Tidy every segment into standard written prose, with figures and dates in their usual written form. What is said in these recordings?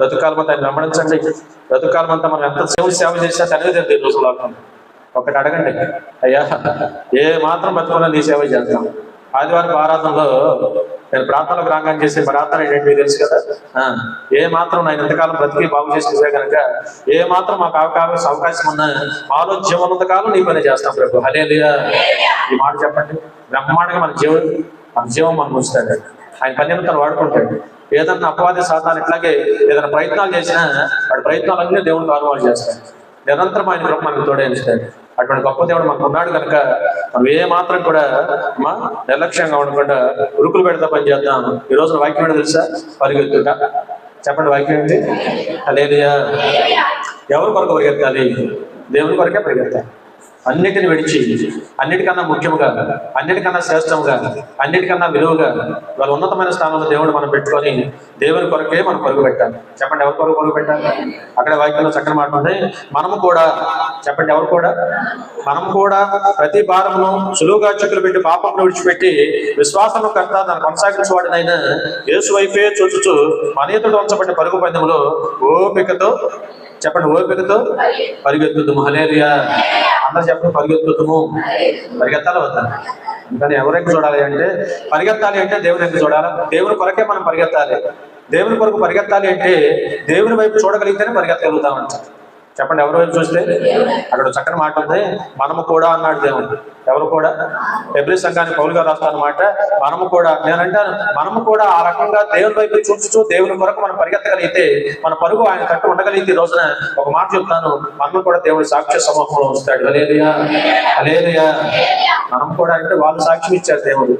బ్రతుకాలమంతా ఆయన వెంబడించండి. బ్రతుకాలమంతా మనం ఎంత సేవ చేసినా తనదే ఈ రోజుల్లో. ఒకటి అడగండి, అయ్యా ఏ మాత్రం బతుకున్నా నీ సేవ చేస్తాం. ఆదివారం ఆరాధనలో నేను ప్రార్థనలకు రాగానే చేసే ప్రార్థన ఏంటంటే మీకు తెలుసు కదా, ఏ మాత్రం నేను ఇంతకాలం బ్రతికి బాగు చేసేసే కనుక ఏ మాత్రం మాకు అవకాశం ఉన్న మాలో జీవం ఉన్నంత కాలం నీ పని చేస్తాం ప్రభు. హల్లెలూయా. ఈ మాట చెప్పండి. బ్రహ్మాండంగా మన జీవం మనం ఉంచుతాడు. ఆయన పని తను వాడుకుంటాడు. ఏదన్నా అపవాది సాతాను ఇట్లాగే ఏదైనా ప్రయత్నాలు చేసినా వాడి ప్రయత్నాలన్నీ దేవుడు తారుమారు చేస్తాడు. నిరంతరం ఆయన కృప మనకు తోడేస్తాడు. అటువంటి గొప్ప దేవుడు మనకు ఉన్నాడు కనుక మనం ఏ మాత్రం కూడా నిర్లక్ష్యంగా ఉండకుండా ఉరుకులు పెడతా పని చేద్దాం. ఈ రోజున వాక్యం ఏంటో తెలుసా? పరిగెత్తుట. చెప్పండి, వాక్యం ఏంటి? హల్లెలూయా. ఎవరి కొరకు పరిగెత్తాలి? దేవుని కొరకే పరిగెత్తాలి. అన్నిటిని విడిచి, అన్నిటికన్నా ముఖ్యంగా, అన్నిటికన్నా శ్రేష్టంగా, అన్నిటికన్నా విలువగా వాళ్ళ ఉన్నతమైన స్థానంలో దేవుడు మనం పెట్టుకొని దేవుని కొరకే మనం పరుగు పెట్టాలి. చెప్పండి, ఎవరి కొరకు పరుగు పెట్టాలి? అక్కడ వాక్యంలో చక్కని మాట ఉంది. మనము కూడా, చెప్పండి ఎవరు కూడా? మనం కూడా ప్రతి భారమును సులువుగా చిక్కులు పెట్టి పాపమును విడిచిపెట్టి విశ్వాసము కర్త దాన్ని కొనసాగించేవాడినైనా యేసు వైపే చూచుచు మన ఎదుట ఉంచబడిన పరుగు పందెములో ఓపికతో, చెప్పండి ఓపికతో పరిగెత్తుదుము. హల్లెలూయా. అందరూ చెప్పండి, పరిగెత్తుదుము. పరిగెత్తాలి వద్దా? కానీ ఎవరెక్కి చూడాలి అంటే, పరిగెత్తాలి అంటే దేవుని ఎక్కి చూడాలి. దేవుని కొరకే మనం పరిగెత్తాలి. దేవుని కొరకు పరిగెత్తాలి అంటే దేవుని వైపు చూడగలిగితేనే పరిగెత్తగలుగుతామంట. చెప్పండి, ఎవరి వైపు చూస్తే? అక్కడ చక్కని మాట ఉంది, మనము కూడా అన్నాడు దేవుడు. ఎవరు కూడా? ఎబ్రీ సంఘానికి పౌలు గారు రాస్తారన్నమాట. మనము కూడా, నేనంటాను మనము కూడా ఆ రకంగా దేవుని వైపు చూస్తూ దేవుని కొరకు మనం పరిగెత్తగలిగితే మన పరుగు ఆయన కట్టు ఉండగలిగితే ఈ రోజున ఒక మాట చెప్తాను, మనం కూడా దేవుడి సాక్ష్య సమూహంలో ఉంచుతాడు. హల్లెలూయా. హల్లెలూయా. మనం కూడా అంటే వాళ్ళు సాక్ష్యం ఇచ్చారు దేవుడు.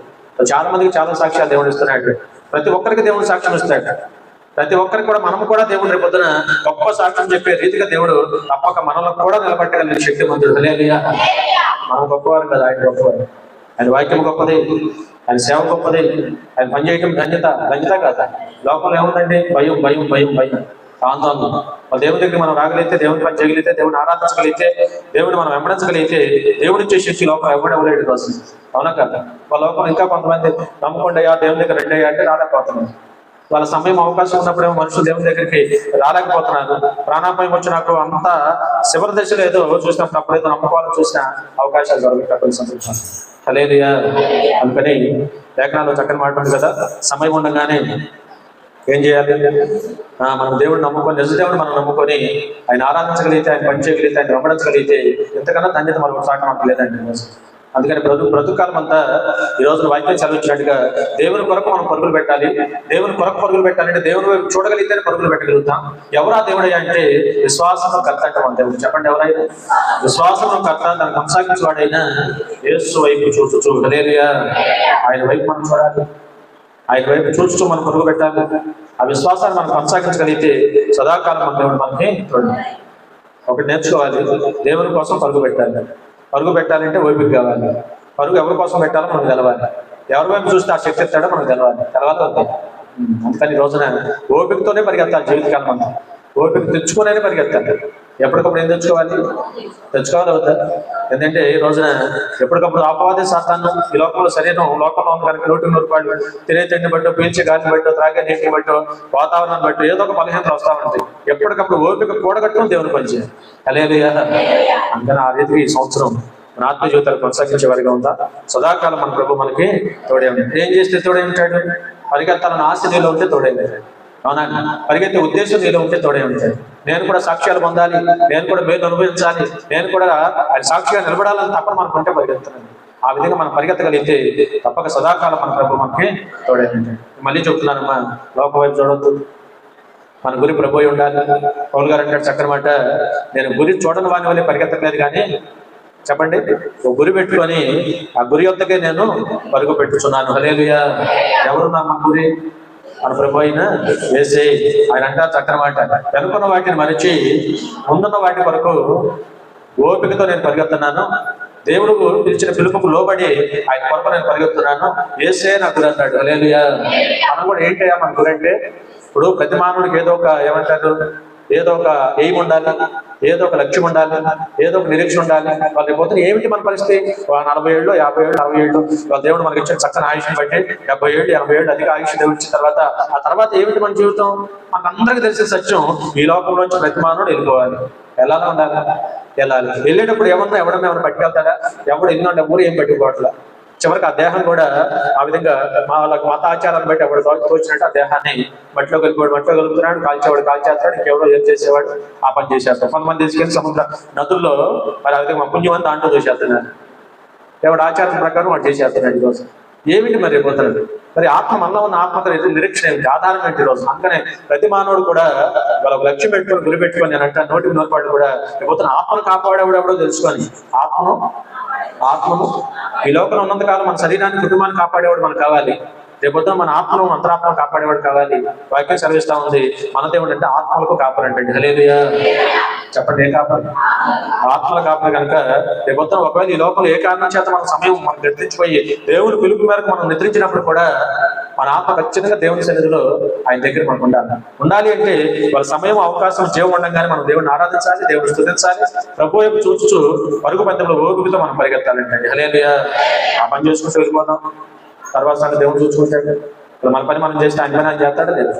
చాలా మందికి చాలా సాక్ష్యాలు దేవుడు ఇస్తున్నాడు. ప్రతి ఒక్కరికి దేవుడు సాక్ష్యం ఇస్తాడు. ప్రతి ఒక్కరికి కూడా మనం కూడా దేవుడు రేపొద్దున గొప్ప సాక్ష్యం చెప్పే రీతిగా దేవుడు తప్పక మనలో కూడా నిలబెట్టగలిగిన శక్తిమంతుడు. హల్లెలూయా. మనం గొప్పవారు కదా, ఆయన గొప్పవారు. ఆయన వాక్యం గొప్పది, ఆయన సేవ గొప్పది, ఆయన పనిచేయటం ధన్యత కాదా? లోపల ఏముందండి? భయం భయం భయం భయం ఆందోళన. వాళ్ళ దేవుడి దగ్గర మనం రాగలిగితే, దేవుని పని చేయగలిగితే, దేవుడిని ఆరాధించగలిగితే, దేవుడిని మనం వెంబడించగలిగితే దేవుడి ఇచ్చే శక్తి లోపల ఎవడెవలేడు కోసం. అవునా కదా? వాళ్ళ లోపల ఇంకా కొంతమంది నమ్ముకుంటే దేవుని దగ్గర రెండయ్యా అంటే రాలేకపోతున్నాం. వాళ్ళ సమయం అవకాశం ఉన్నప్పుడేమో మనుషులు దేవుని దగ్గరికి రాలేకపోతున్నారు. ప్రాణాపాయం వచ్చి నాకు అంత చివరి దశలో ఏదో చూసినప్పుడు అప్పుడేదో నమ్మకాలను చూసిన అవకాశాలు దొరకటప్పుడు సంతోషం. హల్లెలూయా. అందుకని లేఖనాల్లో చక్కని మాట ఉంది కదా, సమయం ఉండగానే ఏం చేయాలి? మనం దేవుడిని నమ్ముకొని, నిజ దేవుడు మనం నమ్ముకొని ఆయన ఆరాధించగలిగితే, ఆయన పని చేయగలిగితే, ఆయన వెంబడించగలిగితే ఇంతకన్నా ధన్యత మనకు సాటి మనకు లేదండి. అందుకని బ్రతుకాలం అంతా ఈ రోజున వాక్యం చదివించినట్టుగా దేవుని కొరకు మనం పరుగులు పెట్టాలి. దేవుని కొరకు పరుగులు పెట్టాలంటే దేవుని వైపు చూడగలిగితేనే పరుగులు పెట్టగలుగుతాం. ఎవరా దేవుడయ్యా అంటే విశ్వాసము కర్త అంటే మన దేవుడు. చెప్పండి, ఎవరైనా విశ్వాసము కర్త దాన్ని కొనసాగించేవాడైనా యేసు వైపు చూచుచు. హల్లెలూయా. ఆయన వైపు మనం చూడాలి. ఆయన వైపు చూస్తూ మనం పరుగు పెట్టాలి. ఆ విశ్వాసాన్ని మనం కొనసాగించగలిగితే సదాకాలం మన దేవుడు మనకి తోడు. ఒకటి నేర్చుకోవాలి, దేవుని కోసం పరుగు పెట్టాలి. పరుగు పెట్టాలంటే ఓపిక కావాలి. పరుగు ఎవరి కోసం పెట్టాలో మనకు తెలవాలి. ఎవరి వైపు చూస్తే ఆ శక్తి ఎత్తాడో మనకు తెలవాలి వద్దాం. అందుకని ఈ రోజున ఓపికతోనే పరిగెత్తాలి. జీవితకాలం అంతా ఓపిక తెచ్చుకునే పరిగెత్తాలి. ఎప్పటికప్పుడు ఏం తెచ్చుకోవాలి వద్దా? ఎందుకంటే ఈ రోజున ఎప్పటికప్పుడు అపవాది సాతాను ఈ లోకంలో శరీరం లోకంలో ఉంది కనుక 100 రూపాయలు తినే తిండి బట్టో, పీల్చే గాలిని బట్టో, త్రాగే నీటిని బట్టో, వాతావరణాన్ని బట్టో ఏదో ఒక బలహీనతలు వస్తూ ఉంటాయి. ఎప్పటికప్పుడు ఓపిక కూడగట్టుకుని దేవుని పనిచేయాలి. హల్లెలూయా. అందుకని ఆ రీతికి ఈ సంవత్సరం మన ఆత్మ జీవితాలు కొనసాగించే వారిగా ఉందా? సదాకాలం మన ప్రభు మనకి తోడే ఉంటాడు. ఏం చేస్తే తోడే ఉంటాడు? పరిగెత్తాలని ఆశ నీలో ఉంటే తోడే ఉంటాడు. అవునా? పరిగెత్తే ఉద్దేశం నీలో ఉంటే తోడే ఉంటాడు. నేను కూడా సాక్ష్యాలు పొందాలి, నేను కూడా మేలు అనుభవించాలి, నేను కూడా ఆయన సాక్షిగా నిలబడాలని తప్ప మనకు ఉంటే పరిగెత్తున్నాను. ఆ విధంగా మనం పరిగెత్తగలిగితే తప్పక సదాకాలం మన ప్రభు మనకి తోడే ఉంటాడు. మళ్ళీ చెప్తున్నానమ్మా, లోక వైపు చూడొద్దు, మన గురి ప్రభు ఉండాలి. పౌలు గారు అంటాడు చక్కని మాట, నేను గురి చూడని వాని వల్ల పరిగెత్తలేదు కానీ, చెప్పండి, ఒక గురి పెట్టుకొని ఆ గురి యొద్దకే నేను పరుగు పెట్టుచున్నాను. హల్లెలూయా. ఎవరు నా మన గురి? మన ప్రభు అయినా వేసే. ఆయన అంటారు చక్కని మాట, వెనుకున్న వాటిని మరిచి ముందున్న వాటి కొరకు ఓపికతో నేను పరిగెత్తున్నాను. దేవుడు పిలిచిన పిలుపుకు లోబడి ఆయన కొరకు నేను పరిగెత్తున్నాను. వేసే నా గురి అన్నాడు. హల్లెలూయా. మనం కూడా ఏంటయ్యా మన గురి అంటే, ఇప్పుడు ప్రతి మానవుడికి ఏదో ఒక ఏమంటారు, ఏదో ఒక ఎయిమ్ ఉండాలి. ఏదో ఒక లక్ష్యం ఉండాలి, ఏదో ఒక నిరీక్షణ ఉండాలి. వాళ్ళు పోతే ఏమిటి మన పరిస్థితి? 40 ఏళ్ళు, 50 ఏళ్ళు, 60 ఏళ్ళు వాళ్ళ దేవుడు మనకి ఇచ్చిన చక్కని ఆయుష్ని బట్టి 70 ఏళ్ళు, 80 ఏళ్ళు అధిక ఆయుష్ దేవుడు ఇచ్చిన తర్వాత ఆ తర్వాత ఏమిటి మన జీవితం? మనకందరికీ తెలిసిన సత్యం, ఈ లోకంలోంచి ప్రతి మానవుడు వెళ్ళిపోవాలి. ఎలా ఉండాలి? వెళ్ళాలి. వెళ్ళేటప్పుడు ఎవడన్నా పట్టుకెళ్తాడా? ఎవడు ఎన్నో ఊరు ఏం పెట్టుకోవట్లా. చివరికి ఆ దేహం కూడా ఆ విధంగా వాళ్ళకి మత ఆచారాన్ని బట్టి ఎవడు తోచినట్టు ఆ దేహాన్ని మట్టిలో కలుపుతున్నాడు, కాల్చేవాడు కాల్చేస్తాడు, ఇంకెవడో ఏం చేసేవాడు ఆ పని చేసేస్తాడు. కొంతమంది తీసుకెళ్లి సముద్ర నదుల్లో మరి ఆ విధంగా పుణ్యమంతా దాంట్లో దోసేస్తున్నాడు. ఎవడు ఆచారం ప్రకారం వాడు చేసేస్తున్నాడు. ఈరోజు ఏమిటి మరి పోతున్నాడు? మరి ఆత్మ మనలో ఉన్న ఆత్మక నిరీక్షణ ఏమిటి? ఆధారం ఏంటి? రోజు అందుకనే ప్రతి మానవుడు కూడా వాళ్ళకు లక్ష్యం పెట్టుకొని గురి పెట్టుకొని నేను అంటే నోటికి నోరుపాటు కూడా రేపోతున్న ఆత్మను కాపాడేవాడెవడో తెలుసుకొని ఆత్మను ఈ లోకంలో ఉన్నంత కాలం మన శరీరాన్ని కుటుంబాన్ని కాపాడేవాడు మనకు కావాలి. రేపొద్దున మన ఆత్మను అంతరాత్మను కాపాడేవాడు కావాలి. వాక్యం సెలవిస్తా ఉంది, మన దేవుడు అంటే ఆత్మలకు కాపాడంటే. హల్లెలూయా చెప్పండి, ఏ కాపాడు? ఆత్మల కాపాడు. కనుక రేపొద్దున ఒకవేళ ఈ లోకంలో ఏ కారణం చేత మన సమయం మనం నిద్రించిపోయి దేవుని పిలుపు మేరకు మనం నిద్రించినప్పుడు కూడా మన ఆత్మ ఖచ్చితంగా దేవుని సన్నిధిలో ఆయన దగ్గర మనకు ఉండాలి. అంటే వాళ్ళ సమయం అవకాశం జీవం ఉండగానే మనం దేవుడిని ఆరాధించాలి, దేవుడిని స్తుతించాలి. ప్రభు వైపు చూస్తూ పరుగు పందెంలో ఓపికతో మనం పరిగెత్తాలంటే. హల్లెలూయా ఆ పని చేసుకుంటూ వెళ్ళిపోతాం. తర్వాత దేవుడు చూసుకుంటాడు. మన పని మనం చేస్తే ఆయన పని ఆయన చేస్తాడు లేదు.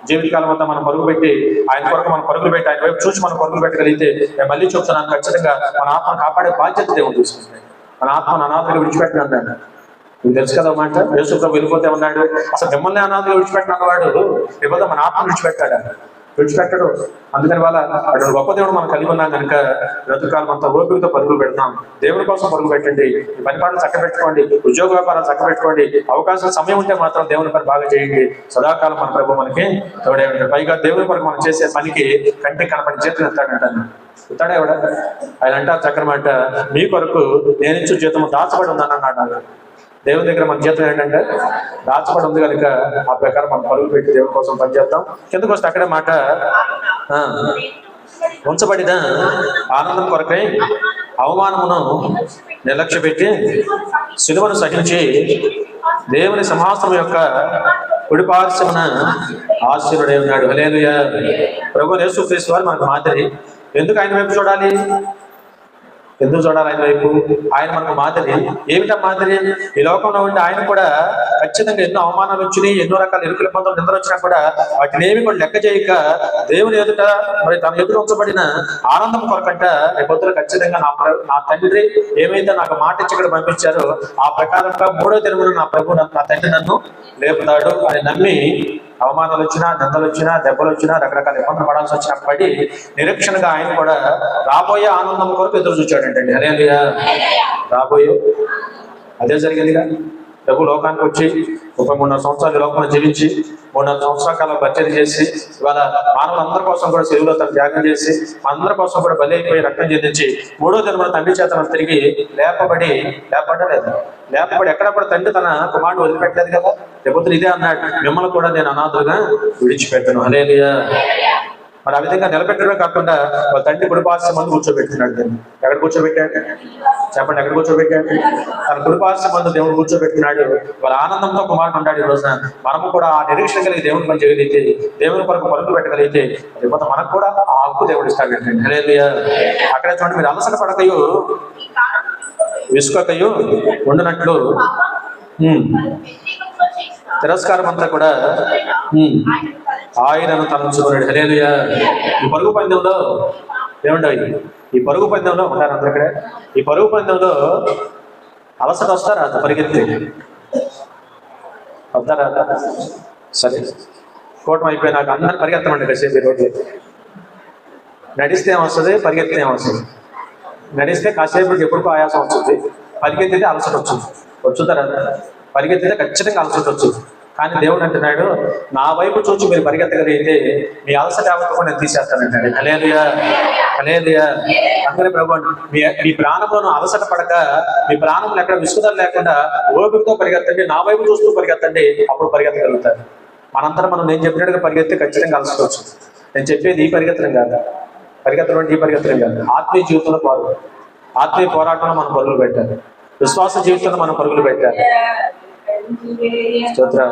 జీవితకాలం అంతా మనం పరుగు పెట్టి ఆయన కొరకు మనం పరుగులు పెట్టి ఆయన వైపు చూసి మనం పరుగులు పెట్టగలిగితే నేను మళ్ళీ చెప్తున్నాను, ఖచ్చితంగా మన ఆత్మను కాపాడే బాధ్యత దేవుడు తీసుకుంటాడు. మన ఆత్మను అనాథగా విడిచిపెట్టిన అన్నాడు. మీకు తెలుసు కదా మాట, యేసు ప్రభు వెళ్ళిపోతే ఉన్నాడు. అసలు మిమ్మల్ని అనాథగా విడిచిపెట్టిన అన్నవాడు లేకపోతే మన ఆత్మను విడిచిపెట్టాడు. అందుకని వాళ్ళ అటు గొప్ప దేవుడు మనం కలిగి ఉన్నాం కనుక బ్రతుకాలం అంతా ఓపికతో పరుగులు పెడతాం. దేవుడి కోసం పరుగు పెట్టండి, పని పాటలు చక్క పెట్టుకోండి, ఉద్యోగ వ్యాపారాలు చక్క పెట్టుకోండి. అవకాశం సమయం ఉంటే మాత్రం దేవుని పని బాగా చేయండి. సదాకాలం మన ప్రభు మనకి తోడే ఉంటాడు. పైగా దేవుని కొరకు మనం చేసే పనికి కంటికి కనపడి చేతులు ఎత్తాడంటాను. ఎత్తాడే ఎవడ? ఆయన అంటారు చక్రమంట, మీ కొరకు నేను ఇచ్చు జీతము దాచబడి ఉందని అన్నాడు. దేవుని దగ్గర మన జీతం ఏంటంటే దాచబడి ఉంది కనుక ఆ ప్రకారం మనం పరుగు పెట్టి దేవుని కోసం పనిచేద్దాం. కిందకు వస్తే అక్కడే మాట, ఉంచబడిన ఆనందం కొరకై అవమానమును నిర్లక్ష్య పెట్టి సిలువను సహించి దేవుని సింహాసనం యొక్క కుడిపార్శ్వమున ఆశీర్వడై ఉన్నాడు. హల్లెలూయా. ప్రభువు యేసుక్రీస్తు వారు మనకు మాదిరి. ఎందుకు ఆయన వైపు చూడాలి? ఎందుకు చూడాలి ఆయన వైపు? ఆయన మనకు మాదిరి. ఏమిటా మాదిరి? ఈ లోకంలో ఉండి ఆయన కూడా ఖచ్చితంగా ఎన్నో అవమానాలు వచ్చినాయి, ఎన్నో రకాల ఇరుకుల పొందలు నిద్ర వచ్చినా కూడా వాటిని ఏమి కూడా లెక్క చేయక దేవుని ఎదుట మరి తన ఎదురు ఉంచబడిన ఆనందం కొరకంట రేపొద్దున ఖచ్చితంగా నా తండ్రి ఏమైతే నాకు మాట ఇచ్చి ఇక్కడ పంపించారో ఆ ప్రకారంగా 3వ దినమున నా ప్రభు నా తండ్రి నన్ను లేపుతాడు అని నమ్మి అవమానాలు వచ్చినా, నిందలు వచ్చినా, దెబ్బలు వచ్చినా, రకరకాల ఇబ్బందులు పడాల్సి వచ్చినా పడి నిరీక్షణగా ఆయన కూడా రాబోయే ఆనందం కొరకు ఎదురు చూచాడంటే. హల్లెలూయా. రాబోయే అదే జరిగిందిగా. ప్రభు లోకానికి వచ్చి 33 సంవత్సరాలు లోకంలో జీవించి 3 సంవత్సరాల కాలం పరిచయం చేసి ఇవాళ మానవులందరి కోసం కూడా సెలవులో తను త్యాగం చేసి అందరి కోసం కూడా బలి అయిపోయి రక్తం చెందించి 3వ దినమున తండ్రి చేత తిరిగి లేపబడి ఎక్కడ కూడా తండ్రి తన కుమారుడు వదిలిపెట్టలేదు కదా. లేకపోతే ఇదే అన్నాడు, మిమ్మల్ని కూడా నేను అనాథులుగా విడిచిపెట్టను. హల్లెలూయా. మరి ఆ విధంగా నిలబెట్టడమే కాకుండా వాళ్ళ తండ్రి కుడిపార్శ్వం మందు కూర్చోబెట్టినాడు. ఎక్కడ కూర్చోబెట్టాడు చెప్పండి? ఎక్కడ కూర్చోబెట్టాడు? తన కుడిపార్శ్వం మందు దేవుడు కూర్చోబెట్టినాడు. వాళ్ళ ఆనందంతో కుమారుడు ఉన్నాడు. ఈ రోజున మనము కూడా ఆ నిరీక్షణ కలిగి దేవుని పని చేయగలిగితే, దేవుని కొరకు పరుగు పెట్టగలిగితే లేకపోతే మనకు కూడా ఆ హక్కు దేవుడు ఇస్తాడు. హల్లెలూయా. అక్కడే చూడండి, మీరు అలసట పడకయు విసుకకయు ఉండునట్లు తిరస్కారం అంతా కూడా ఆయనను తలంచుకున్నాడు. హల్లెలూయా. ఈ పరుగు పందెంలో ఏముండవు? ఈ పరుగు పందెంలో ఉంటారు అందరు ఇక్కడ. ఈ పరుగు పందెంలో అలసట వస్తారా? పరిగెత్తి వస్తారా? సరే, కూటమి అయిపోయినాక అందరు పరిగెత్తమండి కాసేపు రోడ్లు. నడిస్తే ఏమొస్తుంది, పరిగెత్తే ఏమొస్తుంది? నడిస్తే కాసేపు ఎప్పుడుకో ఆయాసం వస్తుంది, పరిగెత్తితే అలసట వచ్చుతారా? పరిగెత్తితే ఖచ్చితంగా అలసట వచ్చింది. కానీ దేవుడు అంటున్నాడు, నా వైపు చూచి మీరు పరిగెత్తగలిగితే మీ అలసట యావత్తు నేను తీసేస్తానంటాడు. హల్లెలూయా. హల్లెలూయా. అందుకనే ప్రభు మీ ప్రాణంలోనూ అలసట పడక, మీ ప్రాణంలో ఎక్కడ విసుగుదల లేకుండా ఓపికతో పరిగెత్తండి, నా వైపు చూస్తూ పరిగెత్తండి, అప్పుడు పరిగెత్తగలుగుతారు. మనంతా మనం నేను చెప్పినట్టుగా పరిగెత్తే ఖచ్చితంగా అలసటవచ్చు. నేను చెప్పేది ఈ పరిగెత్తడం కాదు, ఈ పరిగెత్తడం కాదు. ఆత్మీయ జీవితంలో ఆత్మీయ పోరాటంలో మనం పరుగులు పెట్టాలి. విశ్వాస జీవితంలో మనం పరుగులు పెట్టాలి. స్తోత్రం.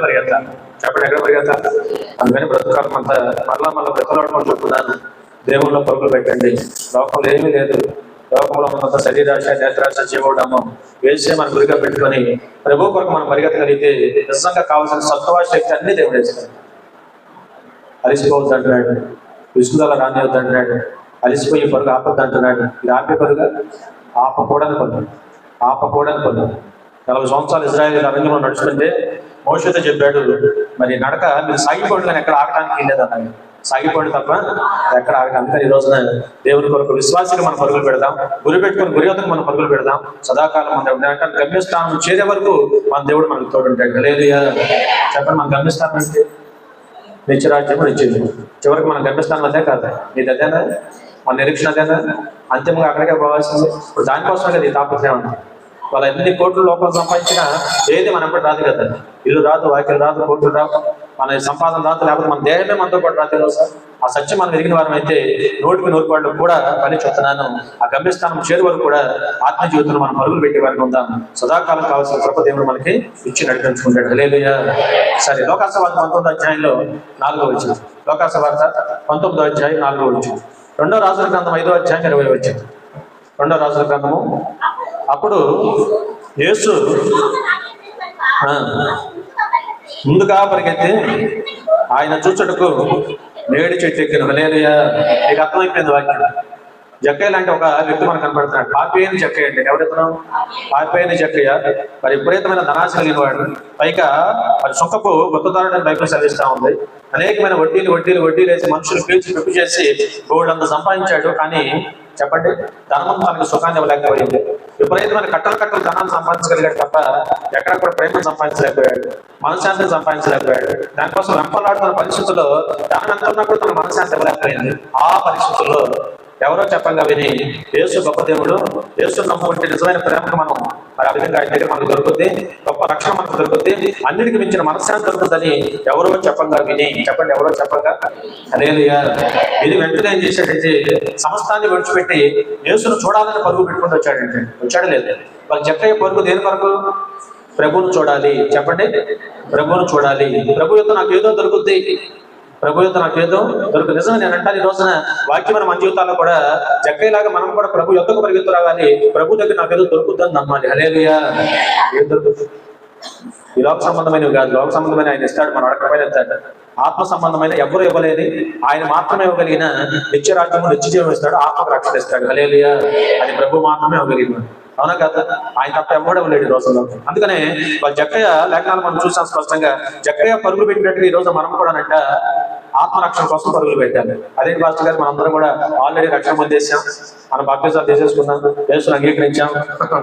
పరిగెత్తాలి చెప్పండి, ఎక్కడ పరిగెత్తాలి? అందుకని బ్రతుకాలం అంతా మళ్ళా బ్రతులాడుకొని చెప్తున్నాను, దేవుళ్ళలో పరుగులు పెట్టండి. లోకంలో ఏమీ లేదు, లోకంలో ఉన్నంత శరీరాశ నేత్రాశ జీవడము వేసే మన గురిగా పెట్టుకొని ప్రభు కొరకు మనం పరిగెత్తగలిగితే నిజంగా కావాల్సిన సత్వ శక్తి అన్ని దేవుడు వేస్తాడు. అలిసిపోవద్దు అంటున్నాడు, విసుగుదల రానివద్దు అంటున్నాడు, అలిసిపోయి పరుగు ఆపద్దు అంటున్నాడు. ఇది ఆపే పరుగా? ఆపకూడని పనులు, 40 సంవత్సరాలు ఇజ్రాయేల్ అరణ్యంలో నడుచుకుంటే మోషేతో చెప్పాడు, మరి నడక మీరు సాగిపోండి కానీ ఎక్కడ ఆగటానికి లేదన్నాడు. సాగిపోండి తప్ప ఎక్కడ ఆగటం. అందుకని ఈ రోజున దేవుని కొరకు విశ్వాసంగా మనం పరుగులు పెడదాం, గురి పెట్టుకుని గురి వద్దకు మనం పరుగులు పెడదాం. సదాకాలం మన గమ్యస్థానం చేరే వరకు మన దేవుడు మనకు తోడుంటాడు. హల్లెలూయా చెప్పండి. మన గమ్యస్థానం అంటే నిత్యరాజ్యం నిత్యం. చివరికి మన గమ్యస్థానం అదే కాదా? ఇది అదేనా? మన నిరీక్షణ అదేనా? అంతిమంగా అక్కడికే పోవాల్సింది. ఇప్పుడు దానికోసమే కదా ఈ తాపత్రయం ఉంది. వాళ్ళ ఎన్ని కోట్లు లోపల సంపాదించినా ఏది మన ఎప్పుడు రాదు కదా. ఇల్లు రాదు, వాక్యం రాదు, కోట్లు రావు, మన సంపాదన రాదు, లేకపోతే మన దేహమే మనతో పాటు రాదు. సార్ ఆ సత్యం మనం ఎరిగిన వారం అయితే 100% కూడా పని చెప్తున్నాను. ఆ గమ్యస్థానం చేరు వరకు కూడా ఆత్మ జీవితంలో మనం పరుగులు పెట్టే వారికి ఉందాం. సదాకాలం కావాల్సిన కృప దేవుడు మనకి ఇచ్చి నడిపించుకుంటాడు. హల్లెలూయా. సరే, లోకాసువార్త 19వ అధ్యాయంలో 4వ వచనం. లోకాసువార్త 19వ అధ్యాయం 4వ వచనం. 2వ రాజుల గ్రంథం 5వ అధ్యాయం 20వ వచనం. 2వ రాజుల గ్రంథము. అప్పుడు యేసు ముందుగా పరిగెత్తి ఆయన చూచుటకు మేడి చెట్టు ఎక్కిన. హల్లెలూయా. నీకు అర్థమైపోయింది వాక్యం. జక్కయ్య లాంటి ఒక వ్యక్తి మనకు కనపడుతున్నాడు. పాపేని జక్కయ్య అంటే ఎవరెత్తున్నాం? పాపేని జక్కయ్య మరి విపరీతమైన ధనాశ కలిగిన వాడు. పైగా మరి సుఖపు గుత్తదారుడని బైబిల్ చదివిస్తా ఉంది. అనేకమైన వడ్డీలు వేసి మనుషులు పీల్చి పెప్పు చేసి గోల్డంత సంపాదించాడు. కానీ చెప్పండి, ధనం తనకు సుఖాన్ని ఇవ్వలేకపోయింది. విపరీతమైన కట్టలు ధనాన్ని సంపాదించగలిగాడు తప్ప ఎక్కడ కూడా ప్రేమను సంపాదించలేకపోయాడు, మనశ్శాంతిని సంపాదించలేకపోయాడు. దానికోసం వెంపలాడుతున్న పరిస్థితుల్లో ధనం ఎంత ఉన్నా కూడా తన మనశ్శాంతి ఇవ్వలేకపోయింది. ఆ పరిస్థితుల్లో ఎవరో చెప్పంగా విని యేసు గొప్ప దేవుడు, యేసు నమ్ముకుంటే నిజమైన ప్రేమకు మనం మరి ఆ విధంగా ఆయన దగ్గర మనకు దొరుకుతుంది, గొప్ప రక్షణ మనకు దొరుకుతుంది, అన్నిటికి మించిన మనశ్శాంతి దొరుకుతుందని ఎవరో చెప్పంగా విని, చెప్పండి ఎవరో చెప్పంగా. హల్లెలూయా. ఇది వెంటనే ఏం చేశాడంటే సమస్తాన్ని విడిచిపెట్టి యేసును చూడాలని పరుగు పెట్టుకుంటూ వచ్చాడంటే. వచ్చాడు లేదు? వాళ్ళు జక్కయ్య పరుగు దేని వరకు? ప్రభువును చూడాలి. చెప్పండి, ప్రభువును చూడాలి. ప్రభు యొక్క నాకు ఏదో దొరుకుతుంది, ప్రభు యొక్క నాకు ఏదో దొరుకు. నిజంగా నేను అంటాను, ఈ రోజున వాక్యం మన జీవితాల్లో కూడా జక్కయ్యలాగా మనం కూడా ప్రభు యొక్కకు పరిగెత్తు రావాలి. ప్రభు దగ్గర నాకు ఏదో దొరుకుతుందని నమ్మాలి. హల్లెలూయా. ఏం దొరుకుతుంది? ఈ లోక సంబంధమైనవి కాదు, లోక సంబంధమైన ఆయన ఇస్తాడు, మనం అడగకపోయినా ఇస్తాడు. ఆత్మ సంబంధమైన ఎవరు ఇవ్వలేని ఆయన మాత్రమే ఇవ్వగలిగిన నిత్య రాజ్యము నిత్య జీవం ఇస్తాడు, ఆత్మకు రక్షణ ఇస్తాడు. హల్లెలూయా. అది ప్రభు మాత్రమే ఇవ్వగలిగిన. అవునా కదా? ఆయన తప్ప ఎవడో లేడు ఈ రోజుల్లో. అందుకనే వాళ్ళ జక్కయ్య లేఖనాలు మనం చూసాం స్పష్టంగా. జక్కయ్య పరుగులు పెట్టినట్టుగా ఈ రోజు మనం కూడా అంట ఆత్మరక్షణ కోసం పరుగులు పెట్టాలి. అదే పాస్టర్ గారు మనందరం కూడా ఆల్రెడీ రక్షణ పొందేసాం, మనం బాప్తిజాలు తీసేసుకున్నాం, యేసును అంగీకరించాం.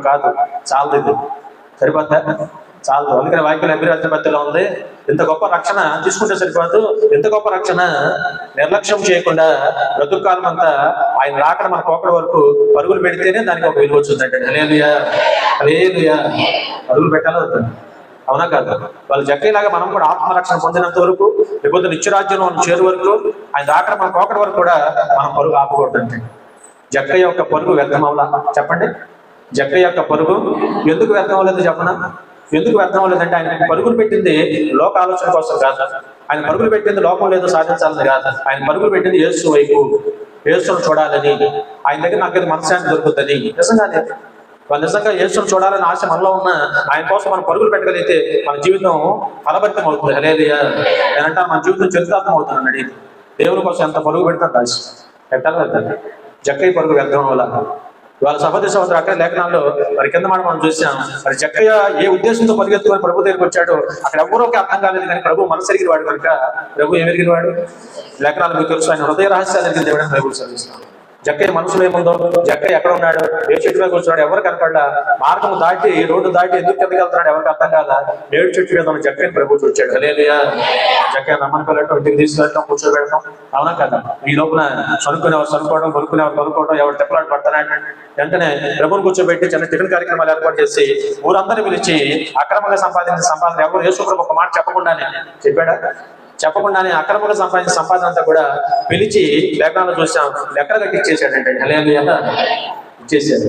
కాదు, చాలదు, సరిపోద్దా? చాలదు. అందుకని వాక్యం ఎబ్రీ పత్రికలో ఉంది, ఇంత గొప్ప రక్షణ తీసుకుంటే సరిపోదు, ఇంత గొప్ప రక్షణ నిర్లక్ష్యం చేయకుండా బ్రతుకాలం అంతా ఆయన రాకడ మన కోకడ వరకు పరుగులు పెడితేనే దానికి ఒక విలువ వచ్చిందంటే. హల్లెలూయా. హల్లెలూయా. పరుగులు పెట్టాలి వద్దండి. అవునా కాదు? వాళ్ళు జక్కయ్యలాగా మనం కూడా ఆత్మరక్షణ పొందినంత వరకు, లేకపోతే నిత్యరాజ్యంలో మనం చేరు వరకు, ఆయన రాకడ మన కోకడ వరకు కూడా మనం పరుగు ఆపకూడదంటే. జక్కయ్య యొక్క పరుగు వ్యర్థం అవ్వాలా? చెప్పండి. జక్కయ్య యొక్క పరుగు ఎందుకు వ్యర్థం అవ్వలేదు చెప్పనా? ఎందుకు వ్యర్థం అవ్వలేదంటే ఆయన పరుగులు పెట్టింది లోక ఆలోచన కోసం కాదు, ఆయన పరుగులు పెట్టింది లోకం లేదో సాధించాలని కాదు, ఆయన పరుగులు పెట్టింది యేసు వైపు, యేసును చూడాలని, ఆయన దగ్గర నాకు మనశ్శాంతి దొరుకుతుంది. నిజంగానే వాళ్ళు నిజంగా యేసును చూడాలని ఆశ మనలో ఉన్న ఆయన కోసం మనం పరుగులు పెట్టగలిగితే మన జీవితం ఫలభరితం అవుతుంది. హల్లెలూయా. నేనంటే మన జీవితం చరితార్థం అవుతుందండి. దేవుని కోసం ఎంత పరుగు పెడతాను ఆశ పెట్టాలి. జక్కయ్య పరుగు వ్యర్థం వల్ల ఇవాళ సహోదరి సహోదరు అక్కడ లేఖనాల్లో మరి కింద మాట మనం చూసాం. మరి జక్కయ్య ఏ ఉద్దేశంతో పరిగెత్తుకొని ప్రభు దగ్గరికి వచ్చాడో అక్కడ ఎవరోకి అర్థం కాలేదు, కానీ ప్రభు మనసు ఎరిగిన వాడు కనుక ప్రభు ఏమెరిగిన వాడు లేఖనాలు మీకు తెలుసు. ఆయన హృదయ రహస్యాలు ఎరిగిన దేవుడని బైబిల్ చదివిస్తున్నాం. జక్కయ్య మనసులో ఏముందో, జక్కయ్య ఎక్కడ ఉన్నాడు, ఏ చెట్టు మీద కూర్చున్నాడు ఎవరు కనపడ్డా, మార్గం దాటి రోడ్డు దాటి ఎందుకు కిందకి వెళ్తున్నాడు ఎవరికి అర్థం కాదా, ఏడు చెట్టు మీద ఉన్న జక్కయ్యని ప్రభు చూచాడు. హల్లెలూయా. జక్కయ్య రమ్మని పిల్లటం, ఇంటికి తీసుకెళ్ళటం, కూర్చోబెడతాం, అవునా కదా. ఈ లోపల చనుక్కునేవారు చనుకోవడం, కొనుక్కునేవారు కొనుక్కోవడం, ఎవరు తెప్పలాడు పడుతున్నాడు. వెంటనే ప్రభుని కూర్చోబెట్టి చిన్న టిఫిన్ కార్యక్రమాలు ఏర్పాటు చేసి ఊరందరినీ పిలిచి అక్రమంగా సంపాదించిన సంపాదన ఎవరు యేసుప్రభు ఒక మాట చెప్పకుండానే చెప్పకుండానే అక్రమంగా సంపాదించిన సంపాదన అంతా కూడా పిలిచి లేఖనాలు చూసాం లెక్కలు కట్టి ఇచ్చేసాడంటే. హల్లెలూయా. ఇచ్చేసాడు.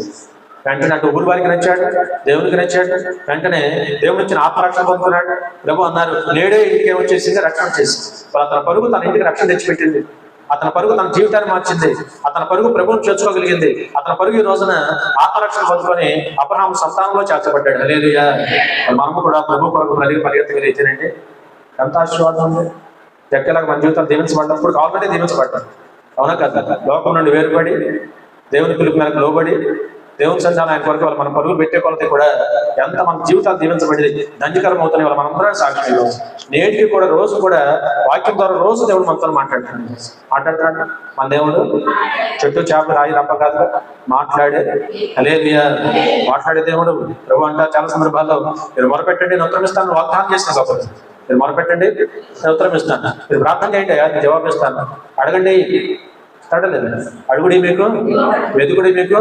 వెంటనే అటు ఊరి వారికి నచ్చాడు, దేవునికి నచ్చాడు. వెంటనే దేవుడు ఇచ్చిన ఆత్మరక్షణ పొందుతున్నాడు. ప్రభు అన్నారు నేడే ఇంటికి వచ్చేసింది, రక్షణ చేసింది. అతని పరుగు తన ఇంటికి రక్షణ తెచ్చిపెట్టింది. అతని పరుగు తన జీవితాన్ని మార్చింది. అతని పరుగు ప్రభువును చేర్చుకోగలిగింది. అతని పరుగు ఈ రోజున ఆత్మరక్షణ పొందుకొని అబ్రహాము సంతానంలో చేర్చబడ్డాడు. హల్లెలూయా. మనము కూడా ప్రభు కొరకు పరిగెత్తగలిగితేనండి ఎంత ఆశీర్వాదం ఉంది. ఎక్కలాగా మన జీవితాలు దీవించబడ్డప్పుడు ఆల్రెడీ దీవించబడ్డాం, అవునా కదా. లోకం నుండి వేరుపడి దేవుని పిలుపు మేరకు లోబడి దేవుని సంచాలనం ఆయన కొరకు మన పరుగులు పెట్టే కొలత కూడా ఎంత మన జీవితాలు దీవించబడింది, దంజకరం అవుతున్నాయి. వాళ్ళ మనందరం సాక్షి. నేటికి కూడా రోజు కూడా వాక్యం ద్వారా రోజు దేవుడు మనతో మాట్లాడుతున్నాడు. మన దేవుడు చెట్టు చేపలు రాయి రప్ప కాదు మాట్లాడే. హల్లెలూయా. మాట్లాడే దేవుడు ప్రభు అంటారు చాలా సందర్భాల్లో మీరు మొరపెట్టండి నేను ఉత్తరమిస్తాను వాగ్దానం చేసిన గొప్పది. మీరు మొరపెట్టండి నేను ఉత్తరం ఇస్తాను, మీరు ప్రార్థన చేయండి నేను జవాబు ఇస్తాను, అడగండి అడగలేదు, అడుగుడి మీకు వెతుకుడి మీకు.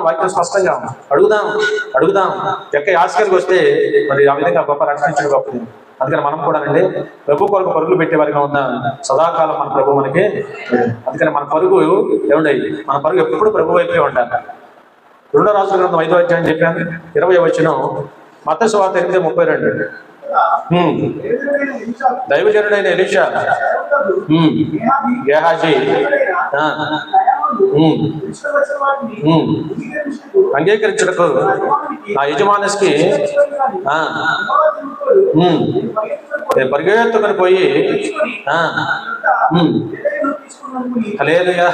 వాక్యం స్పష్టంగా అడుగుదాం. ఎక్క ఆశకి వస్తే మరి ఆ విధంగా గొప్ప రక్షించడం గొప్పది. అందుకని మనం కూడా అండి ప్రభు కొరకు పరుగులు పెట్టే వారిగా ఉన్న సదాకాలం మన ప్రభు మనకి. అందుకని మన పరుగు ఏముండయి, మన పరుగు ఎప్పుడు ప్రభు వైపే ఉండాలి. 2వ రాజుల గ్రంథం 5వ అధ్యాయం చెప్పాను 20వ వచనం, మత్తయి సువార్త 8:32. దైవజనుడైన ఎలీషా గేహాజీ అంగీకరించుటకు నా యజమానికి పరిగెత్తుకొని పోయి హల్లెలూయా.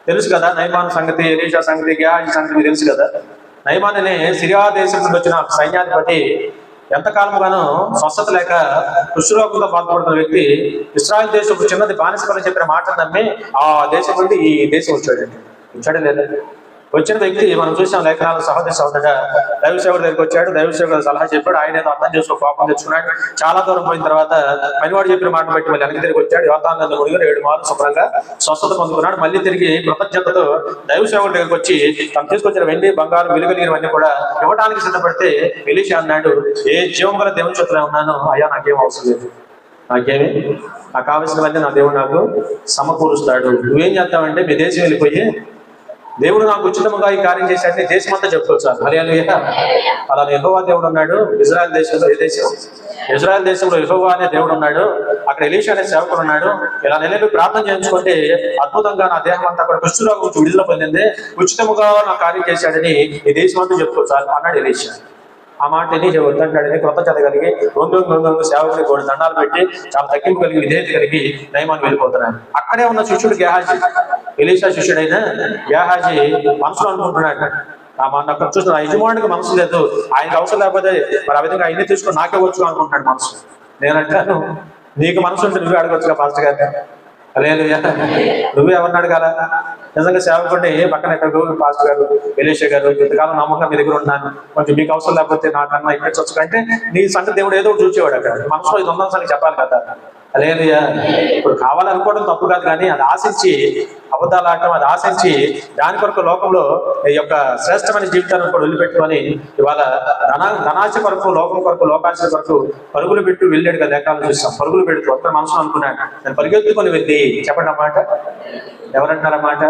తెలుసు కదా నయమాను సంగతి, ఎలీషా సంగతి, గేహాజీ సంగతి తెలుసు కదా. నయమానుని సిరియా దేశం నుండి వచ్చిన సైన్యాధిపతి ఎంతకాలముగానో స్వస్థత లేక కుష్ఠరోగంతో బాధపడుతున్న వ్యక్తి ఇశ్రాయేల్ దేశం చిన్నది బానిసపని చెప్పిన మాట నమ్మి ఆ దేశం నుండి ఈ దేశం వచ్చాడు లేదా. వచ్చిన వ్యక్తి మనం చూసాం లేఖనాలు సహోదరి సహోదరుగా దైవసేవుడి దగ్గరికి వచ్చాడు. దైవసేవుడు సలహా చెప్పాడు, ఆయన ఏదో అర్థం చేసుకో కోపం తెచ్చుకున్నాడు. చాలా దూరం పోయిన తర్వాత పనివాడు చెప్పిన మాట బట్టి మళ్ళీ వెనక్కి తిరిగి వచ్చాడు. యోర్దాను మునిగి 7 మార్లు శుభ్రంగా స్వస్థత పొందుకున్నాడు. మళ్ళీ తిరిగి కృతజ్ఞతతో దైవసేవుడి దగ్గరికి వచ్చి తను తీసుకొచ్చిన వెండి బంగారం విలువలిగినవన్నీ కూడా ఇవ్వడానికి సిద్ధపడితే ఎలీషా అన్నాడు, ఏ జీవం గల దేవుని చేతుల్లో ఉన్నాను అయ్యా, నాకేం అవసరం లేదు, నాకు కావలసినవన్నీ నా దేవుడు నాకు సమకూరుస్తాడు. నువ్వేం చేస్తావంటే మీ దేశం వెళ్ళిపోయి దేవుడు నాకు ఉచితముగా ఈ కార్యం చేశాడని దేశం అంతా చెప్పుకోవచ్చు. హల్లెలూయా. అలా యెహోవా దేవుడు ఉన్నాడు ఇజ్రాయెల్ దేశంలో. ఏ దేశం? ఇజ్రాయెల్ దేశంలో యెహోవా అనే దేవుడు ఉన్నాడు. అక్కడ ఎలీషా అనే సేవకుడు ఉన్నాడు. ఇలా నెలలు ప్రార్థన చేయించుకుంటే అద్భుతంగా నా దేహం అంతా కూడా కుష్ఠరోగం నుంచి విడుదల పొందింది, ఉచితముగా నా కార్యం చేశాడని ఈ దేశం అంతా చెప్పుకోవచ్చు అన్నాడు ఎలీషా. ఆ మాట ఎలీషా వద్దంటాడని కృతజ్ఞత కలిగి రొంగు సేవకుడికి 3 దండాలు పెట్టి చాలా తగ్గింపు కలిగి విధేయత కలిగి నయమాను వెళ్ళిపోతున్నాడు. అక్కడే ఉన్న శిష్యుడు గేహాజీ, ఎలీషా శిష్యుడైన గేహాజీ మనసులో అనుకుంటున్నాడు, నాకు చూస్తున్నా యజమానుడికి మనసు లేదు, ఆయనకు అవసరం లేకపోతే మరి ఆ విధంగా ఆయన్ని తీసుకొని నాకే వచ్చు అనుకుంటున్నాడు మనసు. నేనంటాను నీకు మనసు ఉంటే నువ్వే అడగొచ్చుగా పాస్టర్ గారు. హల్లెలూయా. నువ్వే ఎవరిని అడగాల? నిజంగా సేవకుంటే పక్కన ఎక్కడ పాస్టర్ గారు ఎలీషా గారు ఇంతకాలం నమ్మకం మీ దగ్గర ఉన్నాను, కొంచెం మీకు అవసరం లేకపోతే నాకన్నా ఇప్పించవచ్చు అంటే నీ సంగతి దేవుడు ఏదో చూసేవాడు. అక్కడ మనసులో ఇది ఉందని సంగతి చెప్పాలి కదా. హల్లెలూయా. ఇప్పుడు కావాలనుకోవడం తప్పు కాదు, కానీ అది ఆశించి అబద్ధాలు ఆడటం, అది ఆశించి దాని కొరకు లోకంలో ఈ యొక్క శ్రేష్టమైన జీవితాన్ని కూడా వదిలిపెట్టుకొని ఇవాళ ధనాశ కొరకు, లోకం కొరకు, లోకాశ కొరకు పరుగులు పెట్టు వెళ్ళాడు కదా. లేఖనాలు చూస్తాం పరుగులు పెడుతూ ఒక్క మనసులో అనుకున్నాడు, నేను పరిగెత్తుకొని వెళ్ళి చెప్పండి అన్నమాట. ఎవరంటున్నారన్నమాట?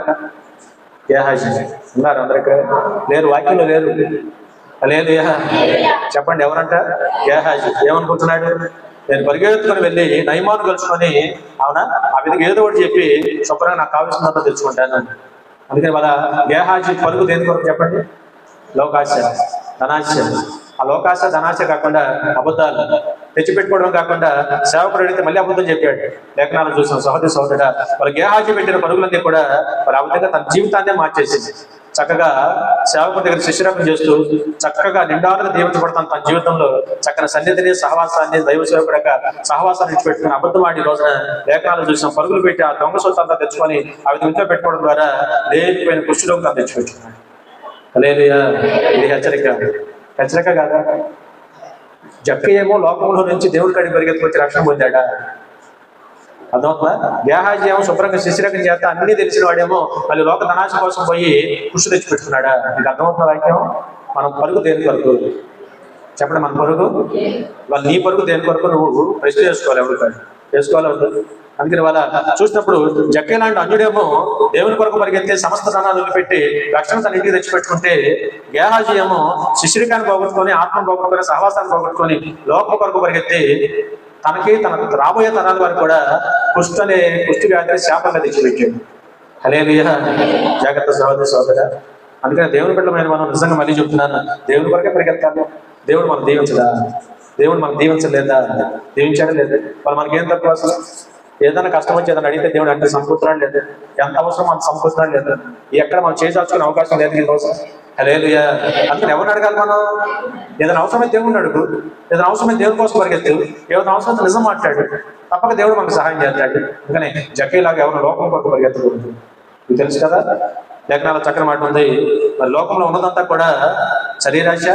గేహాజీ ఉన్నారు అందరికీ లేరు, వాక్యంలో లేరు. హల్లెలూయా. చెప్పండి ఎవరంట? గేహాజీ. ఏమనుకుంటున్నాడు? నేను పరిగెత్తుకొని వెళ్ళి నయమాను కలుసుకొని అవునా ఆ విధంగా ఏదో ఒకటి చెప్పి శుభ్రంగా నాకు కావాల్సినంత తెచ్చుకుంటాను. అందుకని వాళ్ళ గేహాజీ పరుగు దేని కొరకు చెప్పండి? లోకాశ, ధనాశ. ఆ లోకాశ ధనాశ కాకుండా అబద్ధాలు తెచ్చిపెట్టుకోవడం కాకుండా సేవకుడు అడిగితే మళ్ళీ అబద్ధం చెప్పాడు. లేఖనాలు చూసాం సహోదరి సహోదరుడా. వాళ్ళ గేహాజీ పెట్టిన పరుగులన్నీ కూడా మరి ఆ విధంగా తన జీవితాన్నే మార్చేసింది. చక్కగా సేవకుడి దగ్గర శిష్యరకం చేస్తూ చక్కగా నిండాలుగా దీవించబడతాను. తన జీవితంలో చక్కని సన్నిధిని, సహవాసాన్ని, దైవ సేవకుడి యొక్క సహవాసాన్ని పెట్టుకుని అబద్ధమాడి రోజున లేఖనాలు చూసిన పరుగులు పెట్టి ఆ దొంగ సొత్తంతా తెచ్చుకొని అవి ఇంట్లో పెట్టుకోవడం ద్వారా లేనిపోయిన కుష్ఠరోగం తెచ్చిపెట్టుకున్నాడు. హల్లెలూయా. ఇది హెచ్చరిక కాదా? జక్కయ్యేమో లోకంలో నుంచి దేవుడి కాడికి పరిగెత్తుకొచ్చి రక్షణ పొందాడా? అర్థమవుతుందా? గేహాజీ ఏమో శుభ్రంగా శిశిరకం చేస్తా అన్ని తెలిసిన వాడేమో మళ్ళీ లోక ధనాశ కోసం పోయి కుషు తెచ్చి పెట్టుకున్నాడా? మీకు అర్థమవుతున్న వాక్యం? మనం పరుగు దేని కొరకు? చెప్పండి, మన పరుగు వాళ్ళు నీ పరుగు దేని కొరకు నువ్వు ప్రశ్న చేసుకోవాలి. ఎవరు కాదు చేసుకోవాలి. అందుకని వాళ్ళ చూసినప్పుడు జక్కే లాంటి అన్యుడేమో దేవుని కొరకు పరిగెత్తే సమస్త ధనాలు వదిలిపెట్టి రక్షణ తన ఇంటికి తెచ్చిపెట్టుకుంటే, గేహాజీ ఏమో శిష్యుడికాన్ని పోగొట్టుకొని, ఆత్మను పోగొట్టుకొని, సహవాసాన్ని పోగొట్టుకొని లోకం కొరకు పరిగెత్తి తనకి తన రాబోయే తరాల వారికి కూడా కుష్టి వ్యాధిని శాపంగా తెచ్చిపెట్టాడు. హల్లెలూయా. జాగ్రత్త సహోదర. అందుకని దేవుని బిడ్డలమైన మనం నిజంగా మళ్ళీ చెప్తున్నాను, దేవుని కొరకే పరిగెత్తాలి. దేవుడు మనం దీవించదా? దేవుడు మనం దీవించలేదా? దీవించాడా లేదా? వాళ్ళు మనకేం తక్కువ? అసలు ఏదైనా కష్టం వచ్చి ఏదైనా అడిగితే దేవుడు అంటే సంపూర్ణాలు లేదు. ఎంత అవసరం అంత సంపూర్ణాలు లేదు. ఎక్కడ మనం చేసాల్చుకునే అవకాశం లేదు ఈ రోజు. హల్లెలూయా. అందుకని ఎవరిని అడగాలి మనం? ఏదైనా అవసరమైతే దేవుడిని అడుగు. ఏదైనా అవసరమైతే దేవుని కోసం పరిగెత్తు. ఏదైనా అవసరం నిజం మాట్లాడు. తప్పక దేవుడు మనకు సహాయం చేస్తాడు. అందుకని జక్కీలాగా ఎవరు లోకం కొరకు పరిగెత్తకూడదు. మీకు తెలుసు కదా, లేఖనాల చక్కని మాట ఉంది, మరి లోకంలో ఉన్నదంతా కూడా శరీరాశ,